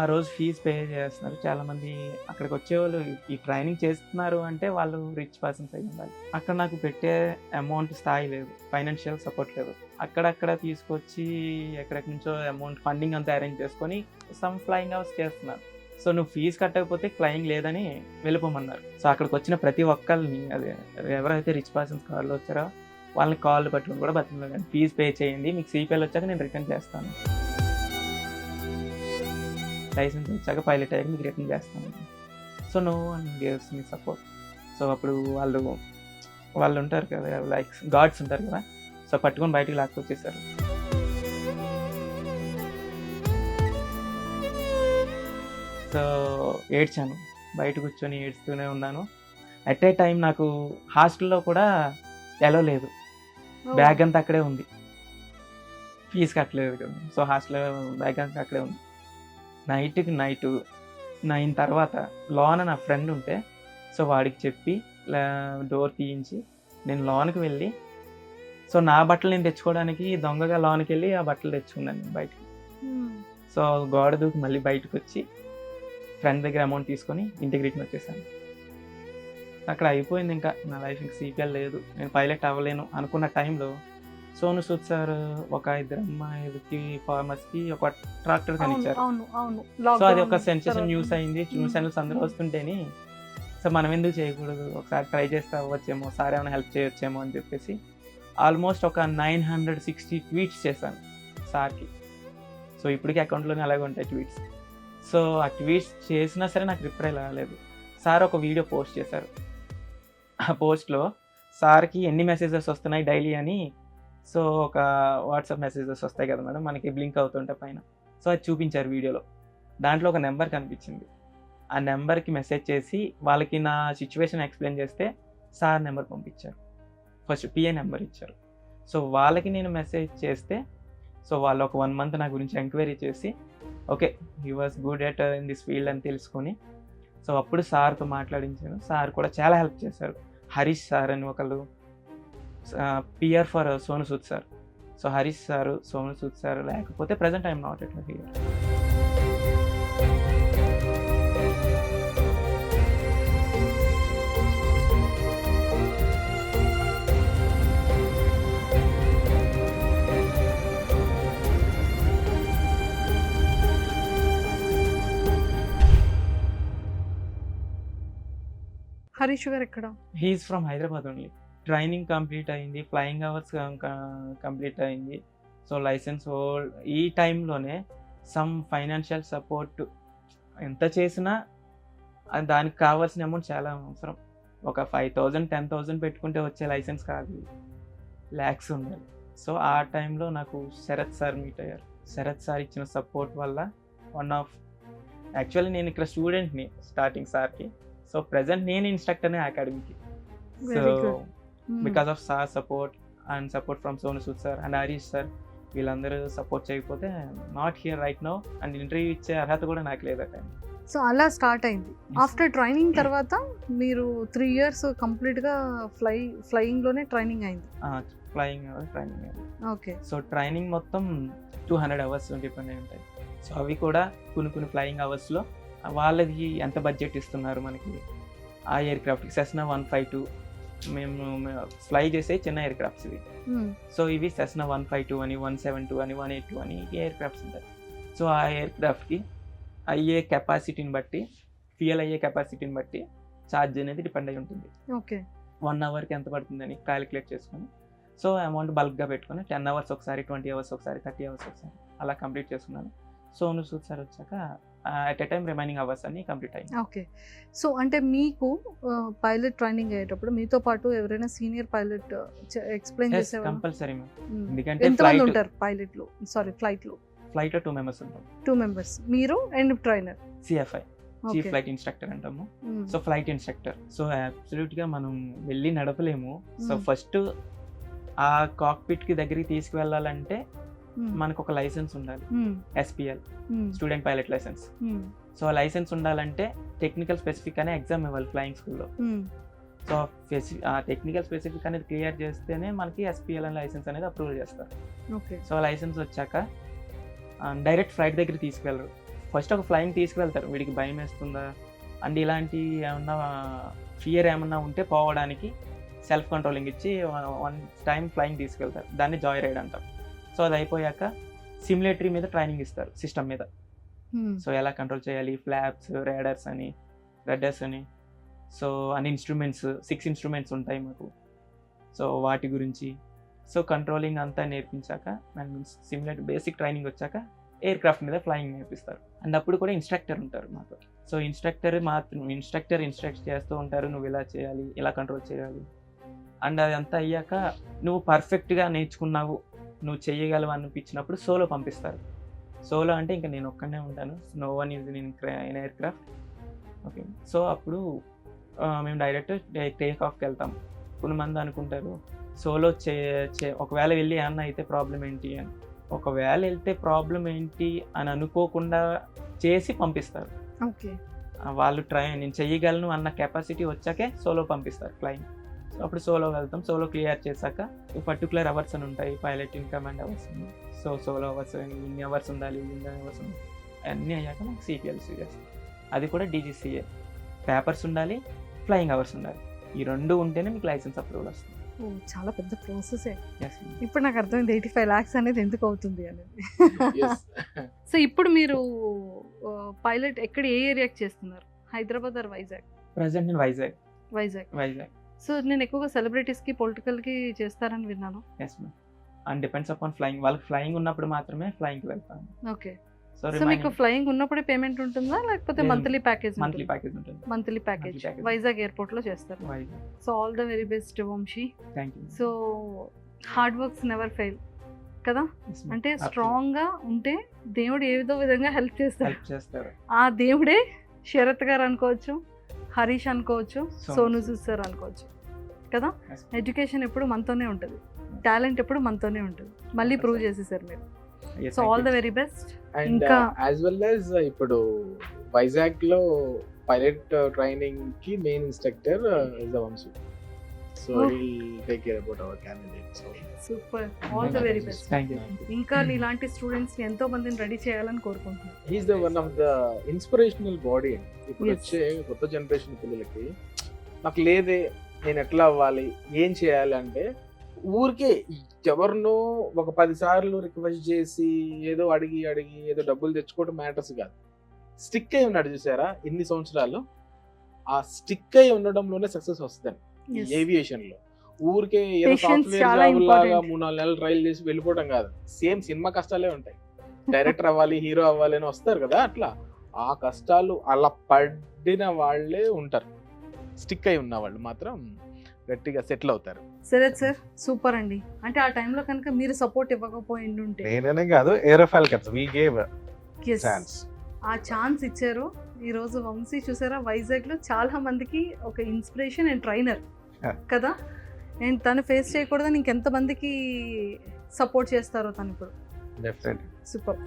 ఆ రోజు ఫీజు పే చేస్తున్నారు చాలామంది. అక్కడికి వచ్చేవాళ్ళు ఈ ట్రైనింగ్ చేస్తున్నారు అంటే వాళ్ళు రిచ్ పర్సన్స్ అయి ఉండాలి. అక్కడ నాకు పెట్టే అమౌంట్ స్థాయి లేదు, ఫైనాన్షియల్ సపోర్ట్ లేదు. అక్కడక్కడ తీసుకొచ్చి ఎక్కడెక్కడి నుంచో అమౌంట్ ఫండింగ్ అంతా అరేంజ్ చేసుకొని సమ్ ఫ్లయింగ్ అవర్స్ చేస్తున్నారు. సో నువ్వు ఫీజు కట్టకపోతే ఫ్లయింగ్ లేదని వెళ్ళిపోమన్నారు. సో అక్కడికి వచ్చిన ప్రతి ఒక్కరిని, అదే ఎవరైతే రిచ్ పర్సన్స్ కార్లో వచ్చారో వాళ్ళని కాళ్ళు పట్టుకుని కూడా బతిమలాడాను, ఫీజు పే చేయండి, మీకు సిపిఎల్ వచ్చాక నేను రిటర్న్ చేస్తాను, లైసెన్స్ వచ్చాక పైలట్ అయ్యాక మీకు రిటర్న్ చేస్తాను. So no one gives me support. So అప్పుడు వాళ్ళు ఉంటారు కదా, లైక్ గాడ్స్ ఉంటారు కదా, సో పట్టుకొని బయటికి లాక్కొచ్చేసారు. సో ఏడ్చాను, బయట కూర్చొని ఏడుస్తూనే ఉన్నాను. అట్ ఏ టైం నాకు హాస్టల్లో కూడా ఎలో లేదు, బ్యాగ్ అంతా అక్కడే ఉంది, ఫీజు కట్టలేదు కదా. సో హాస్టల్లో బ్యాగ్ అంతా అక్కడే ఉంది. నైట్ 9 తర్వాత లోన నా ఫ్రెండ్ ఉంటే, సో వాడికి చెప్పి డోర్ తీయించి నేను లోనికి వెళ్ళి, సో నా బట్టలు నేను తెచ్చుకోవడానికి దొంగగా లోనికి వెళ్ళి ఆ బట్టలు తెచ్చుకున్నాను బయటకి. సో గోడ దూకి మళ్ళీ బయటకు వచ్చి ఫ్రెండ్ దగ్గర అమౌంట్ తీసుకొని ఇంటికి రిటర్న్ వచ్చేసాను. అక్కడ అయిపోయింది ఇంకా నా లైఫ్. ఇంక సిపిఎల్ లేదు, నేను పైలట్ అవ్వలేను అనుకున్న టైంలో సోనూ సూద్ సార్ ఒక 2 అమ్మాయిలకి ఫార్మర్స్కి ఒక ట్రాక్టర్ కనిచ్చారు. సో అది ఒక సెన్సేషన్ న్యూస్ అయింది. న్యూస్ ఛానల్స్ అందరూ వస్తుంటేని సో మనం ఎందుకు చేయకూడదు, ఒకసారి ట్రై చేస్తే అవ్వచ్చేమో, సార్ ఏమైనా హెల్ప్ చేయొచ్చేమో అని చెప్పేసి ఆల్మోస్ట్ ఒక 960 ట్వీట్స్ చేశాను సార్కి. సో ఇప్పటికీ అకౌంట్లోనే అలాగే ఉంటాయి ట్వీట్స్. సో ఆ ట్వీట్స్ చేసినా సరే నాకు రిప్లై రాలేదు. సార్ ఒక వీడియో పోస్ట్ చేశారు. ఆ పోస్ట్లో సార్కి ఎన్ని మెసేజెస్ వస్తున్నాయి డైలీ అని, సో ఒక వాట్సాప్ మెసేజెస్ వస్తాయి కదా మేడం మనకి బ్లింక్ అవుతుంటే పైన, సో అది చూపించారు వీడియోలో. దాంట్లో ఒక నెంబర్ కనిపించింది. ఆ నెంబర్కి మెసేజ్ చేసి వాళ్ళకి నా సిచ్యువేషన్ ఎక్స్ప్లెయిన్ చేస్తే సార్ నెంబర్ పంపించారు. ఫస్ట్ పిఏ నెంబర్ ఇచ్చారు. సో వాళ్ళకి నేను మెసేజ్ చేస్తే సో వాళ్ళు ఒక 1 month నా గురించి ఎంక్వైరీ చేసి okay he was good at in this field అని తెలుసుకొని సో అప్పుడు సార్తో మాట్లాడించాను. సార్ కూడా చాలా హెల్ప్ చేశారు. హరీష్ సార్ అని ఒకళ్ళు PR for Sonu Sood sir. So Harish sir, Sonu Sood sir లేకపోతే present I'm not at here. Harish గారు ఎక్కడ? He's from Hyderabad only. Training complete అయింది, ఫ్లయింగ్ అవర్స్ కంప్లీట్ అయింది. సో లైసెన్స్ ఈ టైంలోనే సమ్ ఫైనాన్షియల్ సపోర్ట్ ఎంత చేసినా దానికి కావాల్సిన అమౌంట్ చాలా అవసరం. ఒక 5,000 10,000 పెట్టుకుంటే వచ్చే లైసెన్స్ కాదు, ల్యాక్స్ ఉండాలి. సో ఆ టైంలో నాకు శరత్ సార్ మీట్ అయ్యారు. శరత్ సార్ ఇచ్చిన సపోర్ట్ వల్ల యాక్చువల్లీ నేను ఇక్కడ స్టూడెంట్ని స్టార్టింగ్ సార్కి. సో ప్రజెంట్ నేను ఇన్స్ట్రక్టర్ని అకాడమీకి. So because of sir support and support from Sonu Sood sir and Harish sir, వీళ్ళందరూ సపోర్ట్ చేయకపోతే not here right now, and interview ఇచ్చే అర్హత కూడా నాకు లేదు అక్కడ. సో అలా స్టార్ట్ అయింది. ఆఫ్టర్ ట్రైనింగ్ తర్వాత మీరు 3 years కంప్లీట్గా ఫ్లయింగ్లోనే ట్రైనింగ్ అయింది. Flying training. Okay. So training మొత్తం 200 hours డిపెండ్ అయి ఉంటాయి. సో అవి కూడా కొన్ని ఫ్లయింగ్ అవర్స్లో వాళ్ళది ఎంత బడ్జెట్ ఇస్తున్నారు మనకి ఆ ఎయిర్క్రాఫ్ట్కి. సెస్నా 152 మేము ఫ్లై చేసే చిన్న ఎయిర్క్రాఫ్ట్స్ ఇవి. సో ఇవి సెస్నా 152 అని, 172 అని, 182 అని ఎయిర్క్రాఫ్ట్స్ ఉంటాయి. సో ఆ ఎయిర్క్రాఫ్ట్కి అయ్యే కెపాసిటీని బట్టి, ఫ్యూయల్ అయ్యే కెపాసిటీని బట్టి ఛార్జ్ అనేది డిపెండ్ అయి ఉంటుంది. ఓకే. 1 hourకి ఎంత పడుతుందని క్యాలిక్యులేట్ చేసుకొని, సో అమౌంట్ బల్క్గా పెట్టుకొని 10 hours ఒకసారి, 20 hours ఒకసారి, 30 hours ఒకసారి అలా కంప్లీట్ చేసుకున్నాను. సోను సూద్ సార్ వచ్చాక at a time remaining hours అన్ని కంప్లీట్ అయ్యింది. ఓకే. సో అంటే మీకు పైలట్ ట్రైనింగ్ అయ్యేటప్పుడు మీతో పాటు ఎవరైనా సీనియర్ పైలట్ ఎక్స్ప్లెయిన్ చేసేవారు? Compulsory ma'am. ఎందుకంటే ఎంతమంది ఉంటారు పైలట్లో, ఫ్లైట్లో? ఫ్లైట్లో 2 members ఉంటాం. 2 members, మీరు and trainer. CFI, chief flight instructor అంటాము. So flight instructor. సో అబ్సల్యూట్గా మనం వెళ్ళి నడపలేము. సో ఫస్ట్ ఆ కాక్పిట్కి దగ్గరికి తీసుకువెళ్ళాలంటే మనకు ఒక లైసెన్స్ ఉండాలి, SPL, student pilot licence. So ఆ లైసెన్స్ ఉండాలంటే టెక్నికల్ స్పెసిఫిక్ అనే ఎగ్జామ్ ఇవ్వాలి ఫ్లయింగ్ స్కూల్లో. సో ఆ టెక్నికల్ స్పెసిఫిక్ అనేది క్లియర్ చేస్తేనే మనకి SPL అనే లైసెన్స్ అనేది అప్రూవల్ చేస్తారు. ఓకే. సో ఆ లైసెన్స్ వచ్చాక డైరెక్ట్ ఫ్లైట్ దగ్గర తీసుకువెళ్ళరు. ఫస్ట్ ఒక ఫ్లయింగ్ తీసుకువెళ్తారు, వీడికి భయం వేస్తుందా అండ్ ఇలాంటి ఏమన్నా ఫియర్ ఏమన్నా ఉంటే పోవడానికి సెల్ఫ్ కంట్రోలింగ్ ఇచ్చి 1 time ఫ్లయింగ్ తీసుకెళ్తారు. దాన్ని జాయ్ రైడ్ అంటాం. సో అది అయిపోయాక సిమ్యులేటరీ మీద ట్రైనింగ్ ఇస్తారు, సిస్టమ్ మీద. సో ఎలా కంట్రోల్ చేయాలి, ఫ్లాప్స్, రేడర్స్ అని, రడ్డర్స్ అని, సో అన్ని ఇన్స్ట్రుమెంట్స్, 6 instruments ఉంటాయి మాకు. సో వాటి గురించి సో కంట్రోలింగ్ అంతా నేర్పించాక, సిమ్యులేటర్ బేసిక్ ట్రైనింగ్ వచ్చాక ఎయిర్క్రాఫ్ట్ మీద ఫ్లయింగ్ నేర్పిస్తారు. అండ్ అప్పుడు కూడా ఇన్స్ట్రక్టర్ ఉంటారు మాకు. సో ఇన్స్ట్రక్టర్ ఇన్స్ట్రక్ట్ చేస్తూ ఉంటారు, నువ్వు ఇలా చేయాలి, ఇలా కంట్రోల్ చేయాలి. అండ్ అదంతా అయ్యాక నువ్వు పర్ఫెక్ట్గా నేర్చుకున్నావు, నువ్వు చేయగలవు అనిపించినప్పుడు సోలో పంపిస్తారు. సోలో అంటే ఇంకా నేను ఒక్కనే ఉంటాను, no one is in aircraft. Okay. So అప్పుడు మేము డైరెక్ట్ టేక్ ఆఫ్కి వెళ్తాం. కొంతమంది అనుకుంటారు సోలో ఒకవేళ వెళ్ళి ఏమన్నా అయితే ప్రాబ్లం ఏంటి అని. ఒకవేళ వెళ్తే ప్రాబ్లం ఏంటి అని అనుకోకుండా చేసి పంపిస్తారు. ఓకే. వాళ్ళు నేను చెయ్యగలను అన్న కెపాసిటీ వచ్చాకే సోలో పంపిస్తారు ఫ్లయింగ్. సో అప్పుడు సోలో వెళ్తాం. సోలో క్లియర్ చేశాక పర్టికులర్ అవర్స్ అని ఉంటాయి, pilot in command hours. So solo hours ఇన్ని అవర్స్ ఉండాలి, ఇన్ని అవర్స్ ఉండాలి, అన్నీ అయ్యాక మాకు CPLC చేస్తాం. అది కూడా DGCA పేపర్స్ ఉండాలి, ఫ్లయింగ్ అవర్స్ ఉండాలి. ఈ 2 ఉంటేనే మీకు లైసెన్స్ అప్రూవల్ వస్తుంది. చాలా పెద్ద ప్రాసెసే. Yes. ఇప్పుడు నాకు అర్థమైంది 85 lakhs అనేది ఎందుకు అవుతుంది అనేది. సో ఇప్పుడు మీరు పైలట్ ఎక్కడ, ఏ ఏరియాకి చేస్తున్నారు? హైదరాబాద్ ఆర్ వైజాగ్? ప్రజెంట్ నేను వైజాగ్. వైజాగ్. సో నేను ఎక్కువగా సెలబ్రిటీస్కి, పొలిటికల్కి చేస్తారని విన్నాను. Yes ma'am. And depends upon flying. వాళ్ళకి ఫ్లయింగ్ ఉన్నప్పుడు మాత్రమే ఫ్లయింగ్కి వెళ్తాను. ఓకే. సో మీకు ఫ్లయింగ్ ఉన్నప్పుడే పేమెంట్ ఉంటుందా, లేకపోతే మంత్లీ ప్యాకేజ్? మంత్లీ ప్యాకేజ్ ఉంటుంది. మంత్లీ ప్యాకేజ్ వైజాగ్ ఎయిర్పోర్ట్లో చేస్తారు. So all the very best Vamshi. Thank you. So hard works never fail కదా, అంటే స్ట్రాంగ్గా ఉంటే దేవుడు ఏదో విధంగా హెల్ప్ చేస్తారు. ఆ దేవుడే శరత్ గారు అనుకోవచ్చు, హరీష్ అనుకోవచ్చు, సోను సూద్ సార్ అనుకోవచ్చు కదా. ఎడ్యుకేషన్ ఎప్పుడు మనతోనే ఉంటుంది, టాలెంట్ ఎప్పుడు మనతోనే ఉంటుంది. మళ్ళీ ప్రూవ్ చేసేసారు మీరు. So all the very best. ఇంకా యాజ్ వెల్ యాజ్ ఇప్పుడు వైజాగ్ లో పైలట్ ట్రైనింగ్ కి main instructor is Vamshi. So he'll take care about our candidates. Super. All the very best. Thank you. ఇంకా ఇలాంటి స్టూడెంట్స్ ని ఎంతో మందిని రెడీ చేయాలని కోరుకుంటున్నాను. he is the one of the inspirational body. ఇప్పుడు వచ్చే కొత్త జనరేషన్ పిల్లలకి నాకు లేదే, నేను ఎట్లా అవ్వాలి, ఏం చేయాలి అంటే ఊరికే ఎవరినో ఒక 10 సార్లు రిక్వెస్ట్ చేసి ఏదో అడిగి ఏదో డబ్బులు తెచ్చుకోవడం మ్యాటర్స్ కాదు. స్టిక్ అయి ఉన్నాడు చూసారా ఇన్ని సంవత్సరాలు, ఆ స్టిక్ అయి ఉండడంలోనే సక్సెస్ వస్తుంది ఏవియేషన్ లో. ఊరికే ఏదో సాఫ్ట్వేర్ జాబ్ లాగా 3-4 నెలలు ట్రైల్ చేసి వెళ్ళిపోవడం కాదు. సేమ్ సినిమా కష్టాలే ఉంటాయి. డైరెక్టర్ అవ్వాలి, హీరో అవ్వాలి అని వస్తారు కదా, అట్లా ఆ కష్టాలు అలా పడిన వాళ్ళే ఉంటారు. స్టిక్ అయి ఉన్న వాళ్ళు మాత్రం గట్టిగా సెటిల్ అవుతారు. శరత్ సార్ సూపర్ అండి. అంటే ఆ టైంలో కనుక మీరు సపోర్ట్ ఇవ్వకపోయిండుంటే, నేనే కాదు ఏరో ఫాల్కన్స్ వి గేవ్ ఛాన్స్, ఆ ఛాన్స్ ఇచ్చారు. ఈ రోజు వంశీ చూసారా వైజాగ్ లో చాలా మందికి ఒక ఇన్స్పిరేషన్ అండ్ ట్రైనర్ కదా. నేను తను ఫేస్ చేయకూడదని ఇంకెంత మందికి సపోర్ట్ చేస్తారో తను ఇప్పుడు. డెఫినెట్. సూపర్.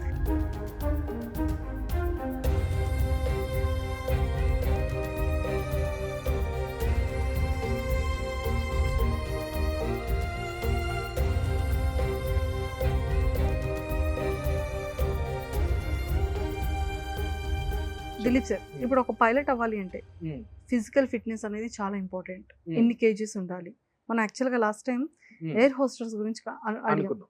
దిలీప్ సార్, ఇప్పుడు ఒక పైలట్ అవ్వాలి అంటే ఫిజికల్ ఫిట్నెస్ అనేది చాలా ఇంపార్టెంట్. ఎన్ని కేజీస్ ఉండాలి? మనం యాక్చువల్గా లాస్ట్ టైం ఎయిర్ హోస్టర్స్ గురించి అడిగాం.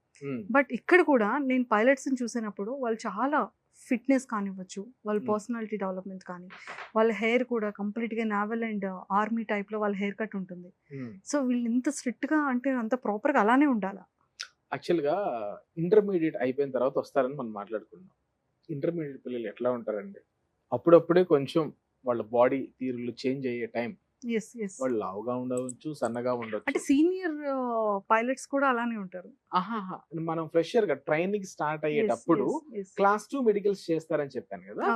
బట్ ఇక్కడ కూడా నేను పైలట్స్ని చూసినప్పుడు వాళ్ళు చాలా ఫిట్నెస్ కానివ్వచ్చు, వాళ్ళ పర్సనాలిటీ డెవలప్మెంట్ కానీ, వాళ్ళ హెయిర్ కూడా కంప్లీట్గా నావల్ అండ్ ఆర్మీ టైప్లో వాళ్ళ హెయిర్ కట్ ఉంటుంది. సో వీళ్ళు ఇంత స్ట్రిక్ట్గా అంటే అంత ప్రాపర్గా అలానే ఉండాలా? యాక్చువల్గా ఇంటర్మీడియట్ అయిపోయిన తర్వాత వస్తారని మనం మాట్లాడుకున్నాం. ఇంటర్మీడియట్ పిల్లలు ఎట్లా ఉంటారండి, అప్పుడప్పుడే కొంచెం వాళ్ళ బాడీ తీరులు చేంజ్ అయ్యే టైం. వాళ్ళు లావుగా ఉండవచ్చు, సన్నగా ఉండవచ్చు. అంటే సీనియర్ పైలట్స్ కూడా అలానే ఉంటారు. ఆహాహా, మనం ఫ్రెషర్ గా ట్రైనింగ్ స్టార్ట్ అయ్యేటప్పుడు క్లాస్ 2 మెడికల్స్ చేస్తారని చెప్పాను కదా.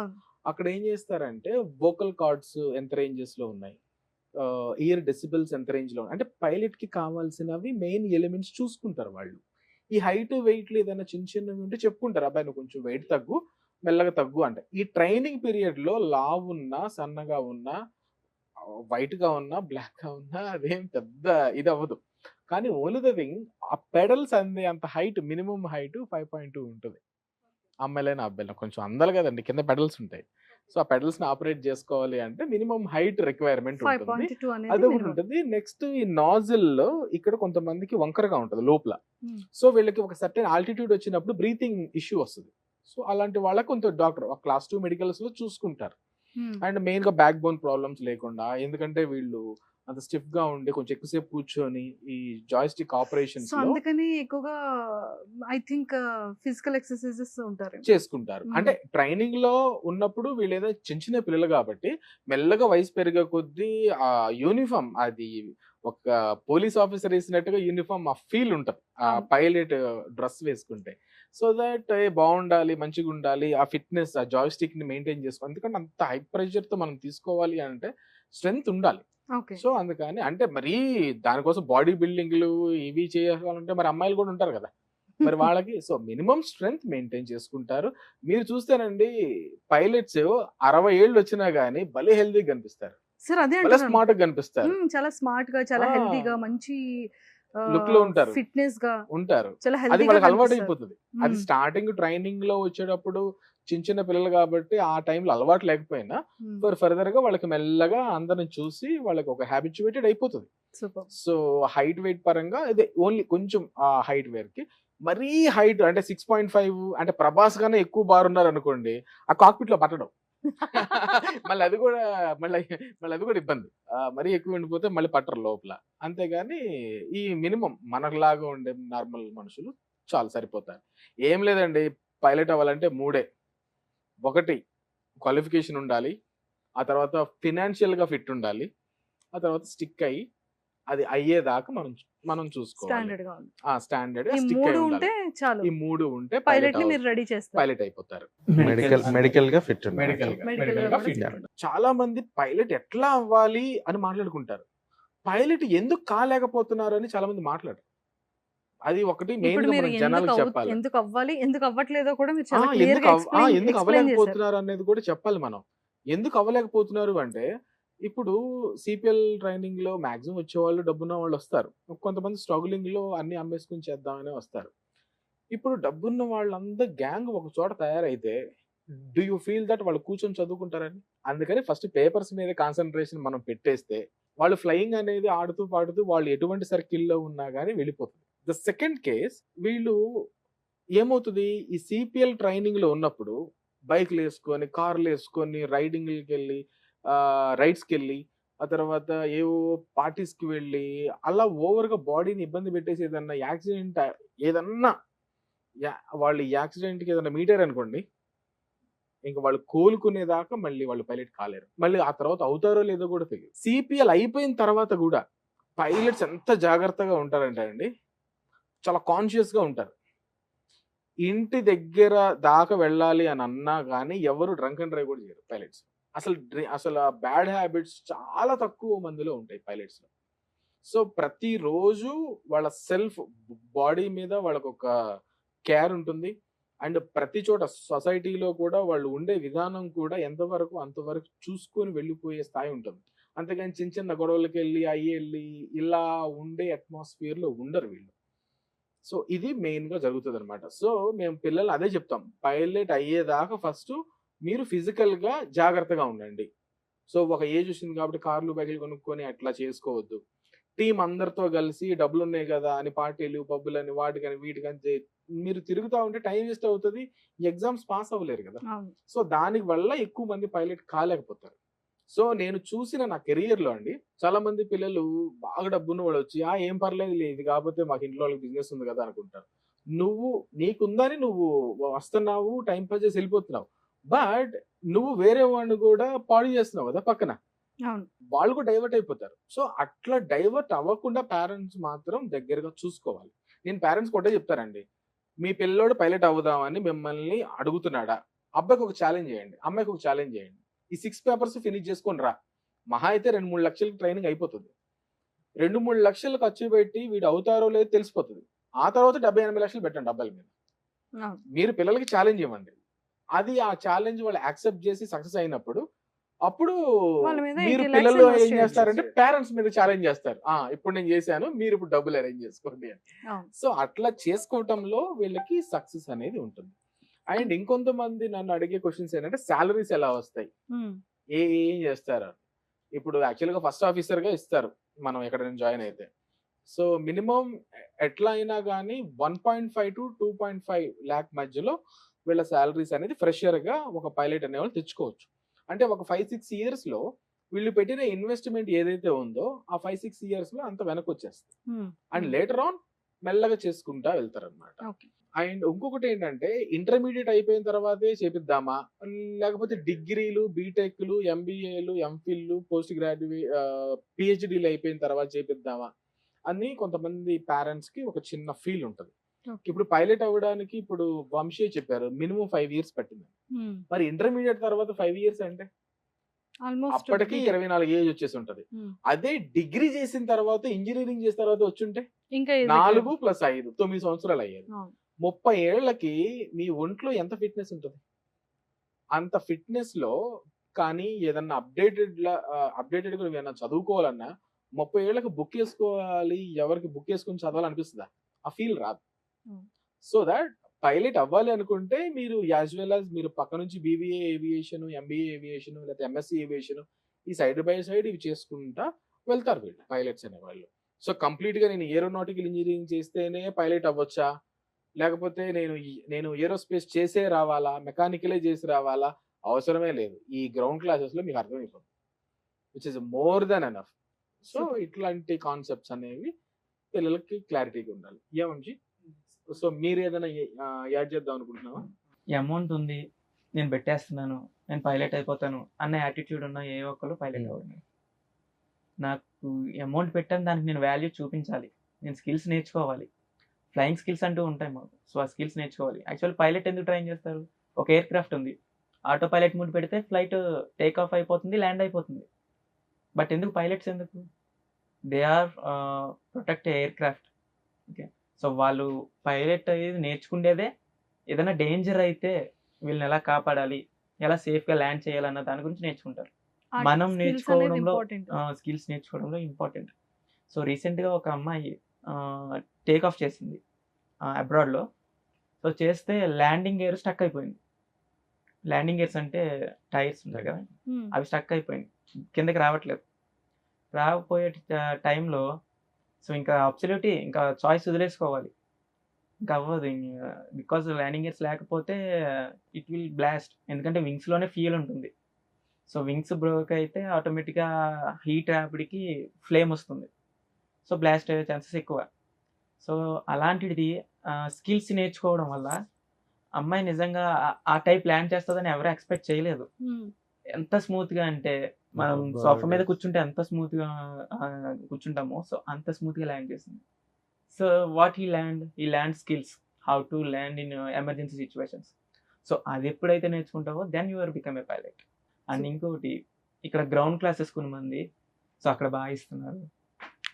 అక్కడ ఏం చేస్తారంటే వోకల్ కార్డ్స్ ఎంత రేంజెస్ లో ఉన్నాయి, ఇయర్ డెసిబుల్స్ ఎంత రేంజ్ లో ఉన్నాయి, అంటే పైలట్ కి కావాల్సినవి మెయిన్ ఎలిమెంట్స్ చూసుకుంటారు వాళ్ళు. ఈ హైట్ వెయిట్ ఏదైనా చిన్న చిన్నవి ఉంటే చెప్పుకుంటారు, అబ్బాయి నువ్వు కొంచెం వెయిట్ తగ్గు, మెల్లగా తగ్గు అంటే. ఈ ట్రైనింగ్ పీరియడ్ లో లావు ఉన్నా, సన్నగా ఉన్నా, వైట్ గా ఉన్నా, బ్లాక్ గా ఉన్నా అదేం పెద్ద ఇది అవ్వదు. కానీ ఓన్లీ ద థింగ్ ఆ పెడల్స్ అందే అంత హైట్, మినిమం హైట్ 5.2 ఉంటుంది. అమ్మాయిలైనా అబ్బాయిలైనా కొంచెం అందాలి కదండి, కింద పెడల్స్ ఉంటాయి. సో ఆ పెడల్స్ ని ఆపరేట్ చేసుకోవాలి అంటే మినిమం హైట్ రిక్వైర్మెంట్ ఉంటుంది, అది ఒకటి ఉంటుంది. నెక్స్ట్ ఈ నాజిల్ లో ఇక్కడ కొంతమందికి వంకరగా ఉంటుంది లోపల. సో వీళ్ళకి ఒక సర్టెన్ ఆల్టిట్యూడ్ వచ్చినప్పుడు బ్రీతింగ్ ఇష్యూ వస్తుంది. సో అలాంటి వాళ్ళకి కొంత డాక్టర్ క్లాస్ 2 మెడికల్స్ లో చూసుకుంటారు. అండ్ మెయిన్ గా బ్యాక్ బోన్ ప్రాబ్లమ్స్ లేకుండా, ఎందుకంటే వీళ్ళు అంత స్టిఫ్ గా ఉండి కొంచెం ఎక్కువసేపు కూర్చొని ఈ జాయిస్టిక్ ఆపరేషన్స్ అందుకని ఎక్కువగా ఐ థింక్ ఫిజికల్ ఎక్సర్సైజెస్ ఉంటారు చేసుకుంటారు. అంటే ట్రైనింగ్ లో ఉన్నప్పుడు వీళ్ళు ఏదో చిన్న చిన్న పిల్లలు కాబట్టి మెల్లగా వయసు పెరిగే కొద్దీ ఆ యూనిఫామ్, అది ఒక పోలీస్ ఆఫీసర్ వేసినట్టుగా యూనిఫామ్ ఆ ఫీల్ ఉంటుంది ఆ పైలట్ డ్రెస్ వేసుకుంటే. సో దట్ బాగుండాలి, మంచిగా ఉండాలి, ఆ ఫిట్నెస్, ఆ జాయిస్టిక్ ని మెయింటైన్ చేసుకోవాలి. ఎందుకంటే అంత హై ప్రెషర్ తో మనం తీసుకోవాలి అంటే స్ట్రెంగ్త్ ఉండాలి. సో అందుకని అంటే మరీ దానికోసం బాడీ బిల్డింగ్లు ఇవి చేయాలంటే మరి అమ్మాయిలు కూడా ఉంటారు కదా మరి వాళ్ళకి. సో మినిమం స్ట్రెంగ్త్ మెయింటైన్ చేసుకుంటారు. మీరు చూస్తేనండి పైలట్స్ 60 ఏళ్ళు వచ్చినా గానీ భలే హెల్దీ కనిపిస్తారు, స్మార్ట్ గా కనిపిస్తారు, చాలా స్మార్ట్ గా, చాలా హెల్దీగా, మంచి లుక్ లో ఉంటారు, ఫిట్నెస్ గా ఉంటారు. అది వాళ్ళకి అలవాటు అయిపోతుంది. అది స్టార్టింగ్ ట్రైనింగ్ లో వచ్చేటప్పుడు చిన్న చిన్న పిల్లలు కాబట్టి ఆ టైంలో అలవాటు లేకపోయినా ఫర్దర్ గా వాళ్ళకి మెల్లగా అందరిని చూసి వాళ్ళకి ఒక హ్యాబిచువేటెడ్ అయిపోతుంది. సో హైట్ వెయిట్ పరంగా అదే ఓన్లీ కొంచెం ఆ హైట్ వేర్ కి మరీ హైట్ అంటే 6.5 అంటే ప్రభాస్ గానే ఎక్కువ బారున్నారు అనుకోండి, ఆ కాక్పిట్ లో పట్టడం మళ్ళీ అది కూడా ఇబ్బంది. మరీ ఎక్కువ ఉండిపోతే మళ్ళీ పట్టరు లోపల. అంతేగాని ఈ మినిమం మనలాగా ఉండే నార్మల్ మనుషులు చాలా సరిపోతారు. ఏం లేదండి, పైలట్ అవ్వాలంటే 3. 1 క్వాలిఫికేషన్ ఉండాలి, ఆ తర్వాత ఫినాన్షియల్ గా ఫిట్ ఉండాలి, ఆ తర్వాత స్టిక్ అయ్యి అది అయ్యేదాకా మనం చూసుకోవాలి. స్టాండర్డ్ ఈ 3 ఉంటే పైలట్ అయిపోతారు. మెడికల్ గా ఫిట్. చాలా మంది పైలట్ ఎట్లా అవ్వాలి అని మాట్లాడుకుంటారు, పైలట్ ఎందుకు కాలేకపోతున్నారు అని చాలా మంది మాట్లాడరు. అది ఒకటి మెయిన్ గా మనం జనాలకు చెప్పాలి. ఎందుకు అవ్వాలి, ఎందుకు అవ్వట్లేదో కూడా మీరు ఎందుకు అవ్వలేకపోతున్నారు అనేది కూడా చెప్పాలి మనం. ఎందుకు అవ్వలేకపోతున్నారు అంటే ఇప్పుడు సిపిఎల్ ట్రైనింగ్ లో మాక్సిమం వచ్చేవాళ్ళు డబ్బున్న వాళ్ళు వస్తారు, కొంతమంది స్ట్రగులింగ్ లో అన్ని అమ్మేసుకుని చేద్దామని వస్తారు. ఇప్పుడు డబ్బున్న వాళ్ళందరూ గ్యాంగ్ ఒక చోట తయారైతే డూ యూ ఫీల్ దట్ వాళ్ళు కూర్చొని చదువుకుంటారని? అందుకని ఫస్ట్ పేపర్స్ మీద కాన్సన్ట్రేషన్ మనం పెట్టేస్తే వాళ్ళు ఫ్లయింగ్ అనేది ఆడుతూ పాడుతూ వాళ్ళు ఎటువంటి సర్కిల్లో ఉన్నా కానీ వెళ్ళిపోతుంది. ద సెకండ్ కేస్, వీళ్ళు ఏమవుతుంది, ఈ సిపిఎల్ ట్రైనింగ్ లో ఉన్నప్పుడు బైక్లు వేసుకొని, కార్లు వేసుకొని, రైడింగ్కి వెళ్ళి, రైడ్స్కి వెళ్ళి, ఆ తర్వాత ఏవో పార్టీస్కి వెళ్ళి అలా ఓవర్గా బాడీని ఇబ్బంది పెట్టేసి ఏదన్నా యాక్సిడెంట్, ఏదన్నా వాళ్ళు యాక్సిడెంట్కి ఏదన్నా మీటర్ అనుకోండి, ఇంకా వాళ్ళు కోలుకునేదాకా మళ్ళీ వాళ్ళు పైలట్ కాలేరు. మళ్ళీ ఆ తర్వాత అవుతారో లేదో కూడా తెలియదు. సిపిఎల్ అయిపోయిన తర్వాత కూడా పైలట్స్ ఎంత జాగ్రత్తగా ఉంటారంటే అండి, చాలా కాన్షియస్గా ఉంటారు. ఇంటి దగ్గర దాకా వెళ్ళాలి అని అన్నా కానీ ఎవరు డ్రంక్ అండ్ డ్రైవ్ కూడా చేయరు పైలట్స్. అసలు బ్యాడ్ హ్యాబిట్స్ చాలా తక్కువ మందిలో ఉంటాయి పైలట్స్లో. సో ప్రతిరోజు వాళ్ళ సెల్ఫ్ బాడీ మీద వాళ్ళకు ఒక కేర్ ఉంటుంది. అండ్ ప్రతి చోట సొసైటీలో కూడా వాళ్ళు ఉండే విధానం కూడా ఎంతవరకు అంతవరకు చూసుకొని వెళ్ళిపోయే స్థాయి ఉంటుంది. అంతేగాని చిన్న చిన్న గొడవలకి వెళ్ళి అయ్యి ఇలా ఉండే అట్మాస్ఫియర్లో ఉండరు వీళ్ళు. సో ఇది మెయిన్గా జరుగుతుంది అనమాట. సో మేము పిల్లలు అదే చెప్తాం, పైలట్ అయ్యేదాకా ఫస్ట్ మీరు ఫిజికల్గా జాగ్రత్తగా ఉండండి. సో ఒక ఏజ్ వచ్చింది కాబట్టి కార్లు బైకులు కొనుక్కొని అట్లా చేసుకోవద్దు. టీం అందరితో కలిసి డబ్బులు ఉన్నాయి కదా అని పార్టీలు పబ్బులని వాటికని వీటికని మీరు తిరుగుతూ ఉంటే టైం వేస్ట్ అవుతుంది, ఎగ్జామ్స్ పాస్ అవ్వలేరు కదా. సో దాని వల్ల ఎక్కువ మంది పైలట్ కాలేకపోతారు. సో నేను చూసిన నా కెరియర్లో అండి, చాలా మంది పిల్లలు బాగా డబ్బున్న వాళ్ళు వచ్చి ఏం పర్లేదు ఇది కాకపోతే మాకు ఇంట్లో వాళ్ళకి బిజినెస్ ఉంది కదా అనుకుంటారు. నువ్వు నీకుందని నువ్వు వస్తున్నావు, టైం పాస్ చేసి వెళ్ళిపోతున్నావు, బట్ నువ్వు వేరే వాడిని కూడా పాడు చేస్తున్నావు కదా పక్కన, వాళ్ళు కూడా డైవర్ట్ అయిపోతారు. సో అట్లా డైవర్ట్ అవ్వకుండా పేరెంట్స్ మాత్రం దగ్గరగా చూసుకోవాలి. నేను పేరెంట్స్ ఒకటే చెప్తానండి, మీ పిల్లోడు పైలట్ అవుదామని మిమ్మల్ని అడుగుతున్నాడా, అబ్బాయికి ఒక ఛాలెంజ్ చేయండి, అమ్మాయికి ఒక ఛాలెంజ్ చేయండి. ఈ 6 పేపర్స్ ఫినిష్ చేసుకొని రా. మహా అయితే 2-3 లక్షలకి ట్రైనింగ్ అయిపోతుంది. 2-3 లక్షలు ఖర్చు పెట్టి వీడు అవుతారో లేదో తెలిసిపోతుంది. ఆ తర్వాత 70-80 లక్షలు పెట్టండి అబ్బాయిల మీద. మీరు పిల్లలకి ఛాలెంజ్ ఇవ్వండి. అది ఆ ఛాలెంజ్ వాళ్ళు యాక్సెప్ట్ చేసి సక్సెస్ అయినప్పుడు అప్పుడు మీరు పిల్లలు ఏం చేస్తారంటే పేరెంట్స్ మీద ఛాలెంజ్ చేస్తారు, ఇప్పుడు నేను చేశాను మీరు ఇప్పుడు డబ్బులు అరేంజ్ చేసుకోండి అని. సో అట్లా చేసుకోవటంలో వీళ్ళకి సక్సెస్ అనేది ఉంటుంది. అండ్ ఇంకొంతమంది నన్ను అడిగే క్వశ్చన్స్ ఏంటంటే సాలరీస్ ఎలా వస్తాయి, ఏం చేస్తారు. ఇప్పుడు యాక్చువల్గా ఫస్ట్ ఆఫీసర్ గా ఇస్తారు మనం ఎక్కడైనా జాయిన్ అయితే. సో మినిమం ఎట్లా అయినా కానీ 1.5 to 2.5 lakh మధ్యలో వీళ్ళ సాలరీస్ అనేది ఫ్రెషర్ గా ఒక పైలట్ అనేవాళ్ళు తెచ్చుకోవచ్చు. అంటే ఒక 5-6 years లో వీళ్ళు పెట్టిన ఇన్వెస్ట్మెంట్ ఏదైతే ఉందో ఆ 5-6 years లో అంత వెనక్కి వచ్చేస్తుంది. అండ్ లేటర్ ఆన్ మెల్లగా చేసుకుంటా వెళ్తారు అనమాట. అండ్ ఇంకొకటి ఏంటంటే ఇంటర్మీడియట్ అయిపోయిన తర్వాతే చేపిద్దామా, లేకపోతే డిగ్రీలు బీటెక్లు ఎంబీఏలు ఎంఫిల్లు పోస్ట్ గ్రాడ్యుయేట్ పిహెచ్డీలు అయిపోయిన తర్వాత చేపిద్దామా అని కొంతమంది పేరెంట్స్ కి ఒక చిన్న ఫీల్ ఉంటుంది. ఇప్పుడు పైలట్ అవ్వడానికి ఇప్పుడు వంశీ చెప్పారు మినిమం 5 years పట్టింది. మరి ఇంటర్మీడియట్ తర్వాత 5 years అంటే అప్పటికి 24 ఏజ్ వచ్చేసి ఉంటది. అదే డిగ్రీ చేసిన తర్వాత ఇంజనీరింగ్ చేసిన తర్వాత వచ్చుంటే 4+5 9 సంవత్సరాలు అయ్యేది. 30 ఏళ్లకి మీ ఒంట్లో ఎంత ఫిట్నెస్ ఉంటుంది, అంత ఫిట్నెస్ లో కానీ ఏదన్నా అప్డేటెడ్ గా ఏమన్నా చదువుకోవాలన్నా 30 ఏళ్ళకి బుక్ వేసుకోవాలి, ఎవరికి బుక్ వేసుకుని చదవాలనిపిస్తుందా, ఆ ఫీల్ రాదు. సో దాట్ పైలట్ అవ్వాలి అనుకుంటే మీరు యాజ్ వెల్ యాజ్ మీరు పక్క నుంచి బీబీఏ ఏవియేషన్, ఎంబీఏ ఏవియేషన్, లేకపోతే ఎంఎస్సీ ఏవియేషన్ ఈ సైడ్ బై సైడ్ ఇవి చేసుకుంటా వెళ్తారు వీళ్ళు పైలట్స్ అనేవాళ్ళు. సో కంప్లీట్ గా నేను ఏరోనాటికల్ ఇంజనీరింగ్ చేస్తేనే పైలట్ అవ్వచ్చా, లేకపోతే నేను ఏరోస్పేస్ చేసే రావాలా, మెకానికలే చేసి రావాలా, అవసరమే లేదు. ఈ గ్రౌండ్ క్లాసెస్ లో మీకు అర్థమైపోతుంది, which is more than enough. So ఇట్లాంటి కాన్సెప్ట్స్ అనేవి పిల్లలకి క్లారిటీగా ఉండాలి. ఏమంచి సో మీరు ఏదైనా యాడ్ చేద్దాం అనుకుంటున్నావా? అమౌంట్ ఉంది, నేను పెట్టేస్తున్నాను, నేను పైలట్ అయిపోతాను అన్న యాటిట్యూడ్ ఉన్న ఏ ఒక్కరు పైలట్ అవ్వదు. నాకు అమౌంట్ పెట్టాను, దానికి నేను వాల్యూ చూపించాలి, నేను స్కిల్స్ నేర్చుకోవాలి. ఫ్లయింగ్ స్కిల్స్ అంటూ ఉంటాయి మాకు, సో ఆ స్కిల్స్ నేర్చుకోవాలి. యాక్చువల్ పైలట్ ఎందుకు ట్రైన్ చేస్తారు, ఒక ఎయిర్ క్రాఫ్ట్ ఉంది, ఆటో పైలట్ మూడ్ పెడితే ఫ్లైట్ టేక్ ఆఫ్ అయిపోతుంది, ల్యాండ్ అయిపోతుంది. బట్ ఎందుకు పైలట్స్ ఎందుకు, they are protect aircraft. Okay, so వాళ్ళు పైలట్ అనేది నేర్చుకునేదే ఏదైనా డేంజర్ అయితే వీళ్ళని ఎలా కాపాడాలి, ఎలా సేఫ్గా ల్యాండ్ చేయాలన్న దాని గురించి నేర్చుకుంటారు. మనం నేర్చుకోవడంలో స్కిల్స్ నేర్చుకోవడంలో ఇంపార్టెంట్. సో రీసెంట్గా ఒక అమ్మాయి టేక్ ఆఫ్ చేసింది అబ్రాడ్లో. సో చేస్తే ల్యాండింగ్ గేర్ స్టక్ అయిపోయింది. ల్యాండింగ్ గేర్స్ అంటే టైర్స్ ఉంటాయి కదా, అవి స్టక్ అయిపోయింది, కిందకి రావట్లేదు. రాకపోయే టైంలో సో ఇంకా అబ్సల్యూట్లీ ఇంకా చాయిస్ వదిలేసుకోవాలి, ఇంకా అవ్వదు. బికాజ్ ల్యాండింగ్ గేర్స్ లేకపోతే ఇట్ విల్ బ్లాస్ట్, ఎందుకంటే వింగ్స్లోనే ఫ్యూయల్ ఉంటుంది. సో వింగ్స్ బ్రోక్ అయితే ఆటోమేటిక్గా హీట్ ర్యాపిడ్కి ఫ్లేమ్ వస్తుంది, సో బ్లాస్ట్ అయ్యే ఛాన్సెస్ ఎక్కువ. సో అలాంటిది స్కిల్స్ నేర్చుకోవడం వల్ల అమ్మాయి నిజంగా ఆ టైప్ ల్యాండ్ చేస్తుందని ఎవరు ఎక్స్పెక్ట్ చేయలేదు. ఎంత స్మూత్గా అంటే మనం సోఫా మీద కూర్చుంటే ఎంత స్మూత్గా కూర్చుంటామో సో అంత స్మూత్గా ల్యాండ్ చేసింది. సో వాట్ ఈ land skills, how to land in emergency situations. So అది ఎప్పుడైతే నేర్చుకుంటావో then you are become a pilot. And ఇంకోటి ఇక్కడ గ్రౌండ్ క్లాసెస్ కొన్ని మంది సో అక్కడ బాగా ఇస్తున్నారు,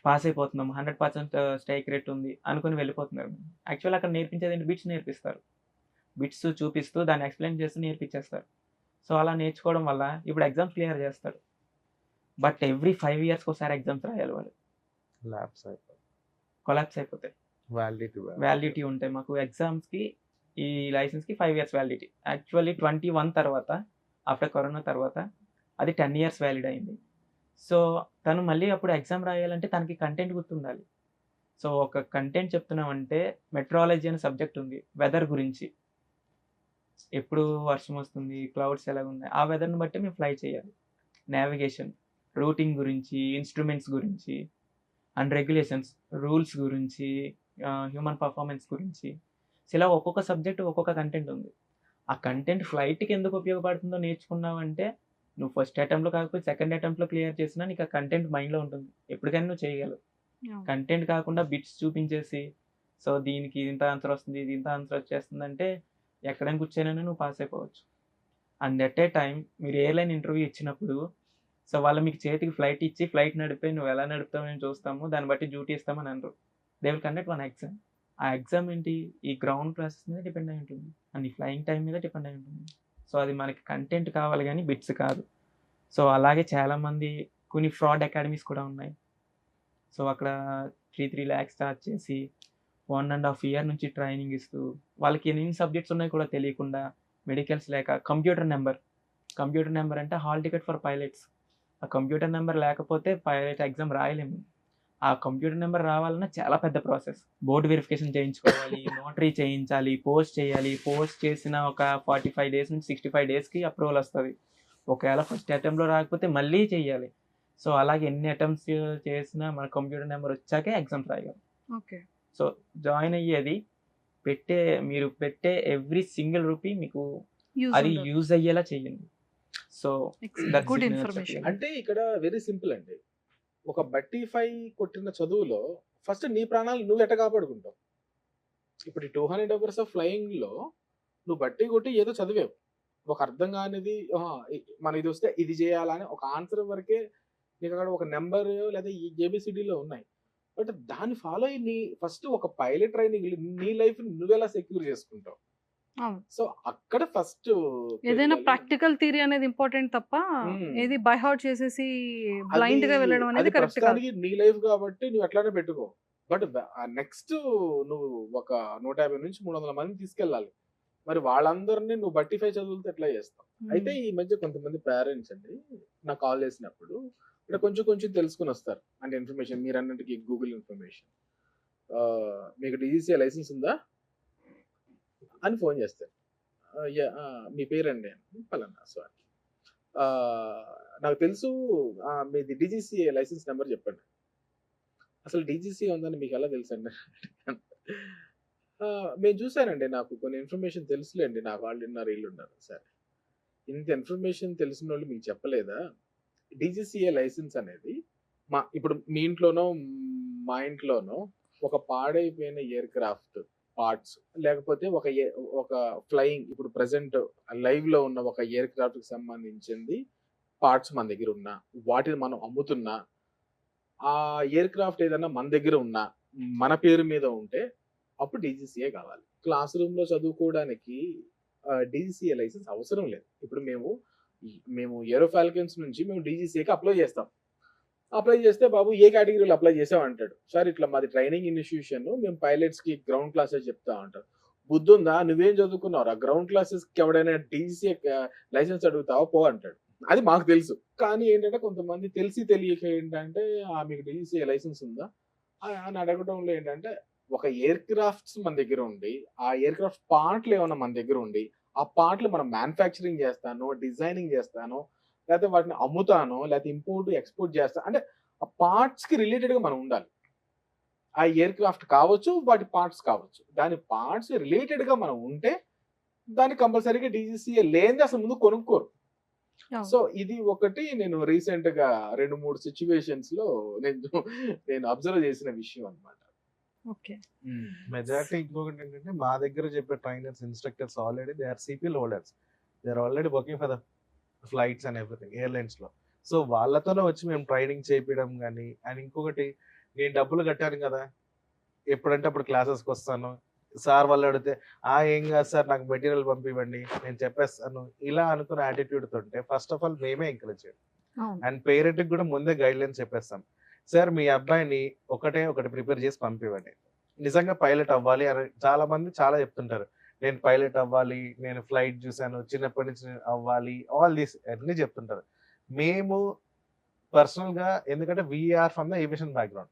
పాస్ అయిపోతున్నాం, 100% స్ట్రైక్ రేట్ ఉంది అనుకుని వెళ్ళిపోతున్నారు. యాక్చువల్ అక్కడ నేర్పించేది ఏంటి, బిట్స్ నేర్పిస్తారు. బిట్స్ చూపిస్తూ దాన్ని ఎక్స్ప్లెయిన్ చేస్తూ నేర్పించేస్తారు. సో అలా నేర్చుకోవడం వల్ల ఇప్పుడు ఎగ్జామ్స్ క్లియర్ చేస్తాడు. బట్ ఎవ్రీ 5 ఇయర్స్కి ఒకసారి ఎగ్జామ్స్ రాయాలి వాళ్ళు. ల్యాబ్స్ అయిపోయి కొలాప్స్ అయిపోతాయి. వ్యాలిడిటీ ఉంటాయి మాకు ఎగ్జామ్స్కి. ఈ లైసెన్స్కి 5 ఇయర్స్ వ్యాలిడిటీ. యాక్చువల్లీ 21 తర్వాత, ఆఫ్టర్ కరోనా తర్వాత అది 10 ఇయర్స్ వ్యాలిడ్ అయింది. సో తను మళ్ళీ అప్పుడు ఎగ్జామ్ రాయాలంటే తనకి కంటెంట్ గుర్తుండాలి. సో ఒక కంటెంట్ చెప్తున్నామంటే మెట్రాలజీ అనే సబ్జెక్ట్ ఉంది, వెదర్ గురించి. ఎప్పుడు వర్షం వస్తుంది, క్లౌడ్స్ ఎలా ఉన్నాయి, ఆ వెదర్ని బట్టి మేము ఫ్లై చేయాలి. నావిగేషన్, రూటింగ్ గురించి, ఇన్స్ట్రుమెంట్స్ గురించి, అండ్ రెగ్యులేషన్స్, రూల్స్ గురించి, హ్యూమన్ పర్ఫార్మెన్స్ గురించి. సో ఇలా ఒక్కొక్క సబ్జెక్ట్ ఒక్కొక్క కంటెంట్ ఉంది. ఆ కంటెంట్ ఫ్లైట్కి ఎందుకు ఉపయోగపడుతుందో నేర్చుకున్నావంటే నువ్వు ఫస్ట్ అటెంప్ట్లో కాకపోతే సెకండ్ అటెంప్ట్లో క్లియర్ చేసినా నీకు ఆ కంటెంట్ మైండ్లో ఉంటుంది, ఎప్పటికైనా నువ్వు చేయగలవు. కంటెంట్ కాకుండా బిట్స్ చూపించేసి సో దీనికి ఇంత ఆన్సర్ వస్తుంది, ఇది ఇంత ఆన్సర్ వచ్చేస్తుందంటే ఎక్కడైనా కూర్చొని నువ్వు పాస్ అయిపోవచ్చు. అండ్ ఎట్ ఏ టైం మీరు ఎయిర్లైన్ ఇంటర్వ్యూ ఇచ్చినప్పుడు సో వాళ్ళు మీకు చేతికి ఫ్లైట్ ఇచ్చి ఫ్లైట్ నడిపి నువ్వు ఎలా నడుపుతావు మేము చూస్తాము, దాన్ని బట్టి డ్యూటీ ఇస్తామని అనరు. They will conduct one exam. ఆ ఎగ్జామ్ ఏంటి, ఈ గ్రౌండ్ ప్రాసెస్ మీద డిపెండ్ అయి ఉంటుంది అండ్ ఈ ఫ్లయింగ్ టైం మీద డిపెండ్ అయి ఉంటుంది. సో అది మనకి కంటెంట్ కావాలి కానీ బిట్స్ కాదు. సో అలాగే చాలామంది కొన్ని ఫ్రాడ్ అకాడమీస్ కూడా ఉన్నాయి. సో అక్కడ 3 lakhs చార్జ్ చేసి 1.5 year నుంచి ట్రైనింగ్ ఇస్తూ వాళ్ళకి ఎన్ని సబ్జెక్ట్స్ ఉన్నాయో కూడా తెలియకుండా, మెడికల్స్ లేక కంప్యూటర్ నెంబర్ అంటే హాల్ టికెట్ ఫర్ పైలట్స్. ఆ కంప్యూటర్ నెంబర్ లేకపోతే పైలట్ ఎగ్జామ్ రాయలేము. ఆ కంప్యూటర్ నెంబర్ రావాలన్నా చాలా పెద్ద ప్రాసెస్. బోర్డు వెరిఫికేషన్ చేయించుకోవాలి, నోటరీ చేయించాలి, పోస్ట్ చేయాలి. పోస్ట్ చేసిన ఒక 45 days నుంచి 65 daysకి అప్రూవల్ వస్తుంది. ఒకవేళ ఫస్ట్ అటెంప్ట్లో రాకపోతే మళ్ళీ చేయాలి. సో అలాగే ఎన్ని అటెంప్ట్స్ చేసినా మన కంప్యూటర్ నెంబర్ వచ్చాకే ఎగ్జామ్స్ రాయగలం. ఓకే. సో జాయిన్ అయ్యేది మీరు పెట్టే ఎవ్రీ సింగిల్ రూపీ మీకు అది యూజ్ అయ్యేలా చేయండి. So good information. అంటే ఇక్కడ వెరీ సింపుల్ అండి. ఒక బట్టిఫై కొట్టిన చదువులో ఫస్ట్ నీ ప్రాణాలు నువ్వు ఎట్ట కాపాడుకుంటావు. ఇప్పుడు 200 hours ఆఫ్ ఫ్లయింగ్ లో నువ్వు బట్టి కొట్టి ఏదో చదివావు, ఒక అర్థం కానిది మన ఇది వస్తే ఇది చేయాలని ఒక ఆన్సర్ వరకే నీకు అక్కడ ఒక నెంబర్ లేదా ఈ ఏబిసిడిలో ఉన్నాయి. బట్ దాన్ని ఫాలో అయ్యి నీ ఫస్ట్ ఒక పైలట్ ట్రైనింగ్ నీ లైఫ్ నువ్వెలా సెక్యూర్ చేసుకుంటావు. సో అక్కడ ఫస్ట్ ఏదైనా ప్రాక్టికల్ థియరీ అనేది ఇంపార్టెంట్ తప్ప ఏది బై హార్ట్ చేసేసి బ్లైండ్ గా వెళ్ళడం అనేది కరెక్ట్ కాదు. నీ లైఫ్ కాబట్టి నువ్వు ఎట్లానే పెట్టుకో. బట్ నెక్స్ట్ నువ్వు ఒక 150 నుంచి 300 మంది తీసుకెళ్ళాలి. మరి వాళ్ళందరినీ నువ్వు బట్టిఫై చదువులతో ఎట్లా చేస్తావు. అయితే ఈ మధ్య కొంతమంది పేరెంట్స్ అండి నాకు కాల్ చేసినప్పుడు ఇక్కడ కొంచెం తెలుసుకుని వస్తారు. అంటే ఇన్ఫర్మేషన్ మీరు అన్నట్టుకి గూగుల్ ఇన్ఫర్మేషన్, మీకు డిజిసిఏ లైసెన్స్ ఉందా అని ఫోన్ చేస్తారు. మీ పేరండి పలానా సారీ, నాకు తెలుసు మీది డిజిసిఏ లైసెన్స్ నెంబర్ చెప్పండి. అసలు డిజిసిఏ ఉందని మీకు ఎలా తెలుసు అండి? మేము చూసానండి, నాకు కొన్ని ఇన్ఫర్మేషన్ తెలుసులేండి, నాకు వాళ్ళు ఉన్నారు వీళ్ళు ఉన్నారు. సరే, ఇంత ఇన్ఫర్మేషన్ తెలిసిన వాళ్ళు మీకు చెప్పలేదా? డిజిసిఏ లైసెన్స్ అనేది ఇప్పుడు మీ ఇంట్లోనో మా ఇంట్లోనో ఒక పాడైపోయిన ఎయిర్ క్రాఫ్ట్ పార్ట్స్ లేకపోతే ఒక ఫ్లయింగ్ ఇప్పుడు ప్రెసెంట్ లైవ్ లో ఉన్న ఒక ఎయిర్ క్రాఫ్ట్ కి సంబంధించింది పార్ట్స్ మన దగ్గర ఉన్నా, వాటిని మనం అమ్ముతున్నా, ఆ ఎయిర్ క్రాఫ్ట్ ఏదైనా మన దగ్గర ఉన్నా, మన పేరు మీద ఉంటే అప్పుడు డిజిసిఏ కావాలి. క్లాస్ రూమ్ లో చదువుకోవడానికి డిజిసిఏ లైసెన్స్ అవసరం లేదు. ఇప్పుడు మేము ఏరో ఫాల్కన్స్ నుంచి మేము డిజిసిఏకి అప్లై చేస్తాం. అప్లై చేస్తే బాబు ఏ కేటగిరీలో అప్లై చేసావు అంటాడు. సార్ ఇట్లా మాది ట్రైనింగ్ ఇన్స్టిట్యూషన్, మేము పైలట్స్ కి గ్రౌండ్ క్లాసెస్ చెప్తా అంటారు. బుద్ధుందా, నువ్వేం చదువుకున్నావు? ఆ గ్రౌండ్ క్లాసెస్ కి ఎవడైనా డిజిసిఏ లైసెన్స్ అడుగుతావా పో అంటాడు. అది మాకు తెలుసు. కానీ ఏంటంటే కొంతమంది తెలిసి తెలియక ఏంటంటే మీకు డిజిసిఏ లైసెన్స్ ఉందా అని అడగడంలో ఏంటంటే ఒక ఎయిర్ క్రాఫ్ట్స్ మన దగ్గర ఉండి, ఆ ఎయిర్ క్రాఫ్ట్ పార్ట్లు ఏమైనా మన దగ్గర ఉండి, ఆ పార్ట్లు మనం మ్యానుఫ్యాక్చరింగ్ చేస్తాను, డిజైనింగ్ చేస్తాను, లేకపోతే వాటిని అమ్ముతాను, లేకపోతే ఇంపోర్ట్ ఎక్స్పోర్ట్ చేస్తాను అంటే ఆ పార్ట్స్ కి రిలేటెడ్ గా మనం ఉండాలి. ఆ ఎయిర్ క్రాఫ్ట్ కావచ్చు, వాటి పార్ట్స్ కావచ్చు, దాని పార్ట్స్ రిలేటెడ్ గా మనం ఉంటే దాన్ని కంపల్సరీగా డిజిసిఏ లేనిది అసలు ముందు కొనుక్కోరు. సో ఇది ఒకటి నేను రీసెంట్ గా 2-3 సిచ్యువేషన్స్ లో నేను అబ్జర్వ్ చేసిన విషయం అన్నమాట. మెజారిటీ ఇంకొకటి ఏంటంటే మా దగ్గర చెప్పే trainers instructors already they are CPL holders, they are already working for the flights and everything airlines లో. సో వాళ్ళతోనే వచ్చి మేము ట్రైనింగ్ చేయించడం కానీ, అండ్ ఇంకొకటి నేను డబ్బులు కట్టాను కదా, ఎప్పుడంటే అప్పుడు క్లాసెస్కి వస్తాను, సార్ వాళ్ళు అడిగితే ఏం కాదు సార్ నాకు మెటీరియల్ పంపివ్వండి నేను చెప్పేస్తాను, ఇలా అనుకున్న యాటిట్యూడ్ తోటే ఫస్ట్ ఆఫ్ ఆల్ మేమే ఎంకరేజ్ చేయాలి. అవును. అండ్ పేరెంట్కి కూడా ముందే గైడ్ లైన్స్ చెప్పేస్తాం, సార్ మీ అబ్బాయిని ఒకటి ప్రిపేర్ చేసి పంపివ్వండి, నిజంగా పైలట్ అవ్వాలి అని. చాలా మంది చాలా చెప్తుంటారు, నేను పైలట్ అవ్వాలి, నేను ఫ్లైట్ చూశాను, చిన్నప్పటి నుంచి నేను అవ్వాలి, ఆల్ దీస్ అన్ని చెప్తుంటారు. మేము పర్సనల్గా, ఎందుకంటే we are from the aviation background,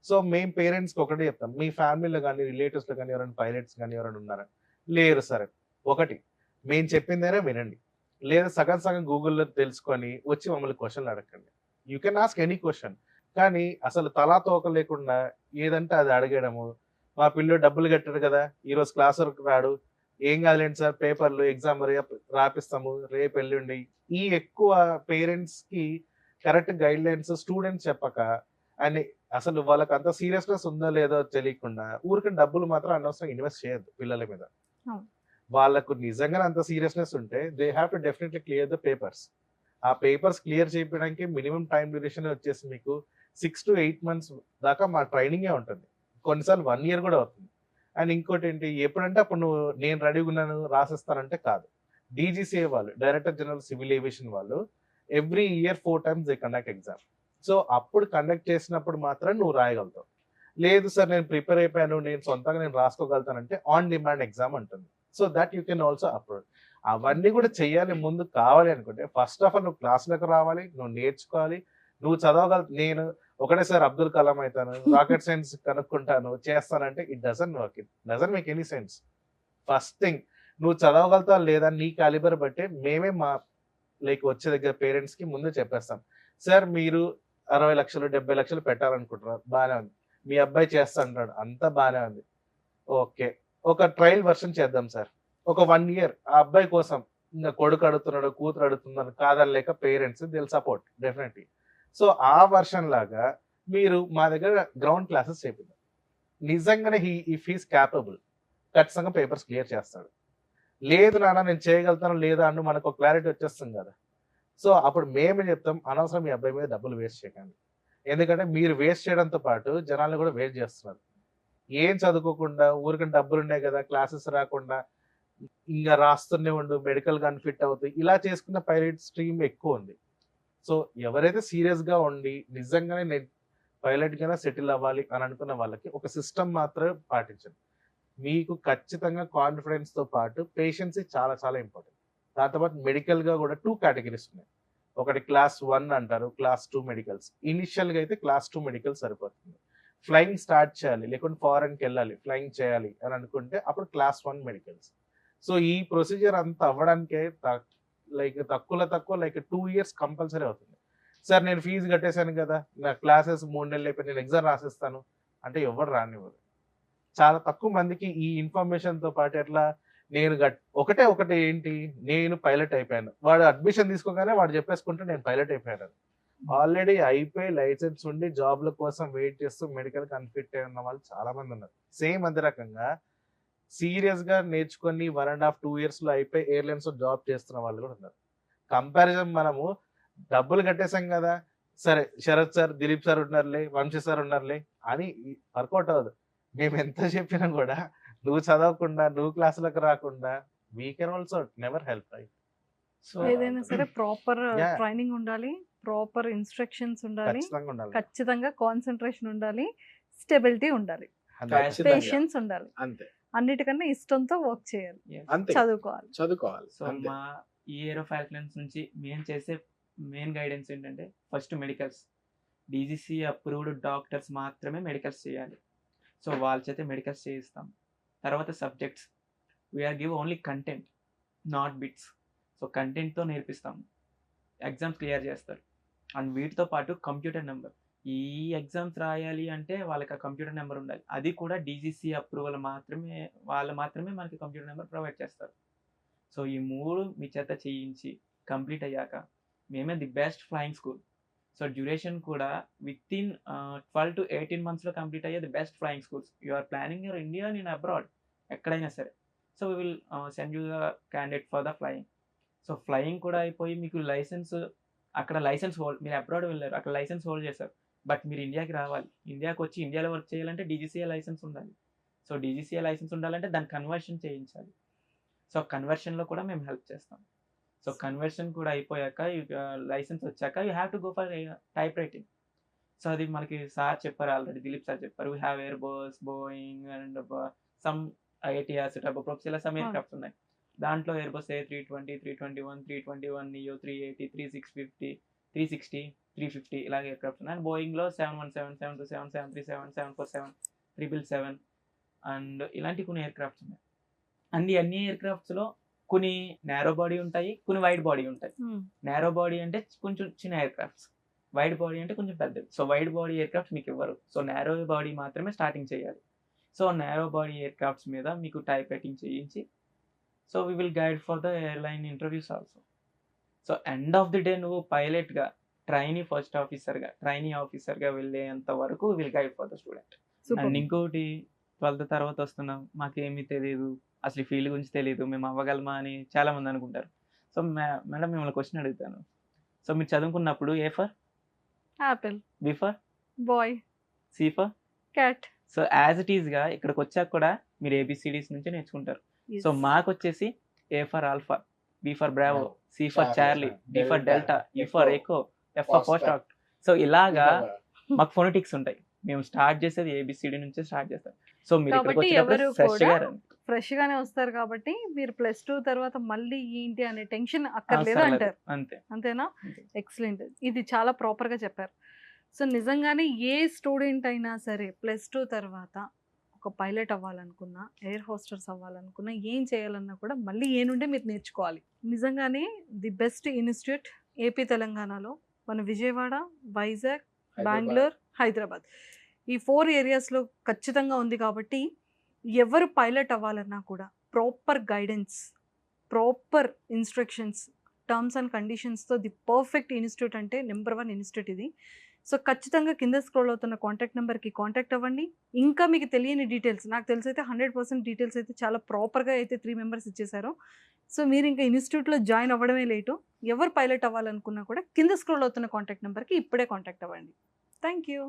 so మేము పేరెంట్స్కి ఒకటే చెప్తాం, మీ ఫ్యామిలీలో కానీ రిలేటివ్స్లో కానీ ఎవరైనా పైలట్స్ కానీ ఎవరైనా ఉన్నారా, లేరు సరే, ఒకటి మేము చెప్పిందేనే వినండి, లేదా సగం సగం గూగుల్లో తెలుసుకొని వచ్చి మమ్మల్ని క్వశ్చన్లు అడగండి. You can ask any question, కానీ అసలు తలా తోక లేకుండా ఏదంటే అది అడగడము, మా పిల్లలు డబ్బులు కట్టారు కదా ఈరోజు క్లాస్ వరకు రాడు, ఏం కాదులేండి సార్ పేపర్లు ఎగ్జామ్ రాపిస్తాము రేపు ఎల్లుండి, ఈ ఎక్కువ పేరెంట్స్కి కరెక్ట్ గైడ్ లైన్స్ స్టూడెంట్స్ చెప్పక, అండ్ అసలు వాళ్ళకి అంత సీరియస్నెస్ ఉందో లేదో తెలియకుండా ఊరికి డబ్బులు మాత్రం అనవసరం ఇన్వెస్ట్ చేయొద్దు పిల్లల మీద. అవును. వాళ్ళకు నిజంగా అంత సీరియస్నెస్ ఉంటే they have to definitely clear the papers. ఆ పేపర్స్ క్లియర్ చేయడానికి మినిమం టైం డ్యూరేషన్ వచ్చేసి మీకు 6 to 8 months దాకా మా ట్రైనింగే ఉంటుంది, కొన్నిసార్లు 1 year కూడా అవుతుంది. అండ్ ఇంకోటి ఏంటి, ఎప్పుడంటే అప్పుడు నువ్వు నేను రెడీగా ఉన్నాను రాసిస్తానంటే కాదు. డీజీసీఏ వాళ్ళు, డైరెక్టర్ జనరల్ సివిల్ ఏవియేషన్ వాళ్ళు, every year 4 times they conduct exam. So అప్పుడు కండక్ట్ చేసినప్పుడు మాత్రం నువ్వు రాయగలుగుతావు. లేదు సార్ నేను ప్రిపేర్ అయిపోయాను, నేను సొంతంగా నేను రాసుకోగలుగుతానంటే ఆన్ డిమాండ్ ఎగ్జామ్ ఉంటుంది. So that you can also upload. అవన్నీ కూడా చెయ్యాలి ముందు కావాలి అనుకుంటే ఫస్ట్ ఆఫ్ ఆల్ నువ్వు క్లాసులకు రావాలి, నువ్వు నేర్చుకోవాలి, నువ్వు నేను ఒకటేసారి అబ్దుల్ కలాం అవుతాను, రాకెట్ సైన్స్ కనుక్కుంటాను చేస్తానంటే it doesn't work, it doesn't make any sense. First thing నువ్వు చదవగలుగుతావు లేదా నీ కాలిబర్ బట్టి మేమే మా వచ్చే దగ్గర పేరెంట్స్ కి ముందే చెప్పేస్తాం, సార్ మీరు 60 లక్షలు 70 లక్షలు పెట్టాలనుకుంటున్నారు, బాగానే ఉంది, మీ అబ్బాయి చేస్తా అంటాడు, అంతా బాగానే ఉంది, ఓకే ఒక ట్రయల్ వర్షన్ చేద్దాం సార్, ఒక 1 year ఆ అబ్బాయి కోసం, ఇంకా కొడుకు అడుగుతున్నాడు కూతురు అడుగుతున్నాడు కాదని లేక parents they'll support definitely. So ఆ వర్షన్ లాగా మీరు మా దగ్గర గ్రౌండ్ క్లాసెస్ చేపిద్దాం, నిజంగానే ఇఫ్ హీస్ క్యాపబుల్ ఖచ్చితంగా పేపర్స్ క్లియర్ చేస్తాడు. లేదు నాన్న నేను చేయగలుగుతాను లేదా అన్ను మనకు ఒక క్లారిటీ వచ్చేస్తుంది కదా, సో అప్పుడు మేము చెప్తాం అనవసరం మీ అబ్బాయి మీద డబ్బులు వేస్ట్ చేయకండి, ఎందుకంటే మీరు వేస్ట్ చేయడంతో పాటు జనాలను కూడా వేస్ట్ చేస్తున్నారు. ఏం చదువుకోకుండా ఊరికని డబ్బులు ఉన్నాయి కదా క్లాసెస్ రాకుండా ఇంకా రాస్తూనే ఉండు, మెడికల్ గా అన్ఫిట్ అవుతాయి, ఇలా చేసుకున్న పైలట్ స్ట్రీమ్ ఎక్కువ ఉంది. సో ఎవరైతే సీరియస్ గా ఉండి నిజంగానే నేను పైలట్ గానే సెటిల్ అవ్వాలి అని అనుకున్న వాళ్ళకి ఒక సిస్టమ్ మాత్రమే పాటించండి. మీకు ఖచ్చితంగా కాన్ఫిడెన్స్ తో పాటు పేషెన్సీ చాలా చాలా ఇంపార్టెంట్. దాంతో పాటు మెడికల్ గా కూడా 2 categories ఉన్నాయి, ఒకటి క్లాస్ 1 అంటారు, క్లాస్ 2 మెడికల్స్. ఇనిషియల్ గా అయితే క్లాస్ 2 మెడికల్ సరిపోతుంది. ఫ్లయింగ్ స్టార్ట్ చేయాలి లేకుంటే ఫారెన్కి వెళ్ళాలి ఫ్లయింగ్ చేయాలి అని అనుకుంటే అప్పుడు క్లాస్ 1 మెడికల్స్. సో ఈ ప్రొసీజర్ అంతా అవ్వడానికే తక్కువ 2 years కంపల్సరీ అవుతుంది. సార్ నేను ఫీజు కట్టేశాను కదా, నా క్లాసెస్ 3 నెలలు అయిపోయి నేను ఎగ్జామ్ రాసేస్తాను అంటే ఎవరు రానివ్వరు. చాలా తక్కువ మందికి ఈ ఇన్ఫర్మేషన్ తో పాటు ఎట్లా నేను ఒకటే ఏంటి నేను పైలట్ అయిపోయాను, వాడు అడ్మిషన్ తీసుకోగానే వాడు చెప్పేసుకుంటే నేను పైలట్ అయిపోయాను. ఆల్రెడీ అయిపోయి లైసెన్స్ ఉండి జాబ్ల కోసం వెయిట్ చేస్తూ మెడికల్ కన్ఫిట్ అయి ఉన్న వాళ్ళు చాలా మంది ఉన్నారు. సేమ్ అదే రకంగా సీరియస్ గా నేర్చుకొని 1.5-2 years లో అయిపోయి ఎయిర్లైన్స్ లో జాబ్ చేస్తున్న వాళ్ళు కూడా ఉన్నారు. కంపారిజన్ మనము డబ్బులు కట్టేసాం కదా, సరే శరత్ సార్ దిలీప్ సార్ ఉన్నారులే వంశీ సార్ ఉన్నారులే అని వర్కౌట్ అవ్వదు. మేము ఎంత చెప్పినా కూడా నువ్వు చదవకుండా నువ్వు క్లాసులకు రాకుండా we can also never help right. So ఏదైనా సరే ప్రాపర్ Yeah. ట్రైనింగ్ ఉండాలి, ప్రాపర్ ఇన్స్ట్రక్షన్స్ ఉండాలి, ఖచ్చితంగా ఉండాలి. ఖచ్చితంగా కాన్సన్ట్రేషన్ ఉండాలి, స్టెబిలిటీ ఉండాలి, ఖచ్చితంగా. పేషెన్స్ ఉండాలి, అంతే అన్నిటికన్నా ఇష్టంతో వర్క్ చేయాలి, అంతే చదువుకోవాలి. చదువుకోవాలి సో అంతే. మా ఈ ఏరో ఫ్యాల్కన్స్ నుంచి మేము చేసే మెయిన్ గైడెన్స్ ఏంటంటే first medicals, DGC approved doctors మాత్రమే మెడికల్స్ చేయాలి. సో వాళ్ళ చేతే మెడికల్స్ చేయిస్తాం. తర్వాత subjects we give only content not bits. So కంటెంట్తో నేర్పిస్తాం, ఎగ్జామ్స్ క్లియర్ చేస్తారు. అండ్ వీటితో పాటు కంప్యూటర్ నెంబర్, ఈ ఎగ్జామ్స్ రాయాలి అంటే వాళ్ళకి ఆ కంప్యూటర్ నెంబర్ ఉండాలి, అది కూడా డీజీసీ అప్రూవల్ మాత్రమే మాత్రమే మనకి కంప్యూటర్ నెంబర్ ప్రొవైడ్ చేస్తారు. సో ఈ 3 మీ చేత చేయించి కంప్లీట్ అయ్యాక మేమే the best flying school. So duration కూడా with in 12 to 18 months complete అయ్యే the best flying schools. You are planning your India in abroad ఎక్కడైనా సరే. So we will send you the candidate for the flying. So flying కూడా అయిపోయి మీకు licence, అక్కడ licence hold, మీరు abroad వెళ్ళారు అక్కడ లైసెన్స్ హోల్డ్ చేశారు, బట్ మీరు ఇండియాకి రావాలి. ఇండియాకి వచ్చి ఇండియాలో వర్క్ చేయాలంటే డీజీసీఏ లైసెన్స్ ఉండాలి. సో డీజీసీఏ లైసెన్స్ ఉండాలంటే దాన్ని కన్వర్షన్ చేయించాలి. సో కన్వర్షన్లో కూడా మేము హెల్ప్ చేస్తాం. సో కన్వర్షన్ కూడా అయిపోయాక లైసెన్స్ వచ్చాక you have to go for type writing. So అది మనకి సార్ చెప్పారు ఆల్రెడీ, దిలీప్ సార్ చెప్పారు. We have Airbus, Boeing and some ఐఐటిఆర్స్, టర్బోప్రాప్స్ ఇలా సమ్ ఎయిర్ క్రాఫ్ట్స్ ఉన్నాయి. దాంట్లో ఎయిర్ బస్ A320, 321, 321 నియో, 380, 350, 360, 350 ఇలాగ ఎయిర్ క్రాఫ్ట్స్ ఉన్నాయి. అండ్ బోయింగ్లో 717, 727, 737, 747, 777 అండ్ ఇలాంటి కొన్ని ఎయిర్ క్రాఫ్ట్స్ ఉన్నాయి. అన్ని ఎయిర్ క్రాఫ్ట్స్లో కొన్ని నేరో బాడీ ఉంటాయి, కొన్ని వైడ్ బాడీ ఉంటాయి. నేరో బాడీ అంటే కొంచెం చిన్న ఎయిర్ క్రాఫ్ట్స్, వైడ్ బాడీ అంటే కొంచెం పెద్దది. So wide body air crafts మీకు ఇవ్వరు. సో నేరో బాడీ మాత్రమే స్టార్టింగ్ చేయాలి. So narrow body air crafts మీద మీకు టైప్ రైటింగ్ చేయించి so we will guide for the airline interviews also. So end of the day నువ్వు పైలట్గా ట్రైనీ ఆఫీసర్గా వెళ్ళేంత వరకు will guide for the student. And ఇంకోటి 12th తర్వాత వస్తున్నాం, మాకేమీ తెలియదు, అసలు ఈ ఫీల్డ్ గురించి తెలియదు, మేము అవ్వగలమా అని చాలా మంది అనుకుంటారు. సో మేడం మిమ్మల్ని క్వశ్చన్ అడుగుతాను. సో మీరు చదువుకున్నప్పుడు A for apple, B for boy, C for cat. So as it ఈస్గా ఇక్కడికి వచ్చాక కూడా మీరు ABCDs నుంచి నేర్చుకుంటారు. సో మాకు వచ్చేసి A for alpha, B for bravo, C for Charlie, D for delta, E for echo, F for foxtrot. So ఇలాగా మాకు ఫోనెటిక్స్ ఉంటాయి. మేము స్టార్ట్ చేసేది ABCD నుంచే స్టార్ట్ చేస్తాం. సో మీరు ఇక్కడికి వచ్చినప్పుడు ఫ్రెష్ గానే వస్తారు కాబట్టి మీరు +2 తర్వాత మళ్ళీ ఏంటి అనే టెన్షన్ అక్కర్లేదు అంటారు. అంతేనా? ఎక్సలెంట్. ఇది చాలా ప్రాపర్ గా చెప్పారు. సో నిజంగానే ఏ స్టూడెంట్ అయినా సరే +2 తర్వాత ఒక పైలట్ అవ్వాలనుకున్నా, ఎయిర్ హోస్టర్స్ అవ్వాలనుకున్నా, ఏం చేయాలన్నా కూడా మళ్ళీ ఏ నుండే మీరు నేర్చుకోవాలి. నిజంగానే ది బెస్ట్ ఇన్స్టిట్యూట్ ఏపీ తెలంగాణలో మన విజయవాడ, వైజాగ్, బెంగళూరు, హైదరాబాద్ ఈ 4 ఏరియాస్లో ఖచ్చితంగా ఉంది. కాబట్టి ఎవరు పైలట్ అవ్వాలన్నా కూడా proper guidance, proper instructions, terms and కండిషన్స్తో ది పర్ఫెక్ట్ ఇన్స్టిట్యూట్ అంటే నెంబర్ 1 ఇన్స్టిట్యూట్ ఇది. సో ఖచ్చితంగా కింద స్క్రోల్ అవుతున్న కాంటాక్ట్ నెంబర్కి కాంటాక్ట్ అవ్వండి. ఇంకా మీకు తెలియని డీటెయిల్స్, నాకు తెలిసి అయితే 100% డీటెయిల్స్ అయితే చాలా ప్రాపర్గా అయితే 3 మెంబర్స్ ఇచ్చేసారు. సో మీరు ఇంకా ఇన్స్టిట్యూట్లో జాయిన్ అవ్వడమే లేటు. ఎవరు పైలట్ అవ్వాలనుకున్నా కూడా కింద స్క్రోల్ అవుతున్న కాంటాక్ట్ నెంబర్కి ఇప్పుడే కాంటాక్ట్ అవ్వండి. Thank you.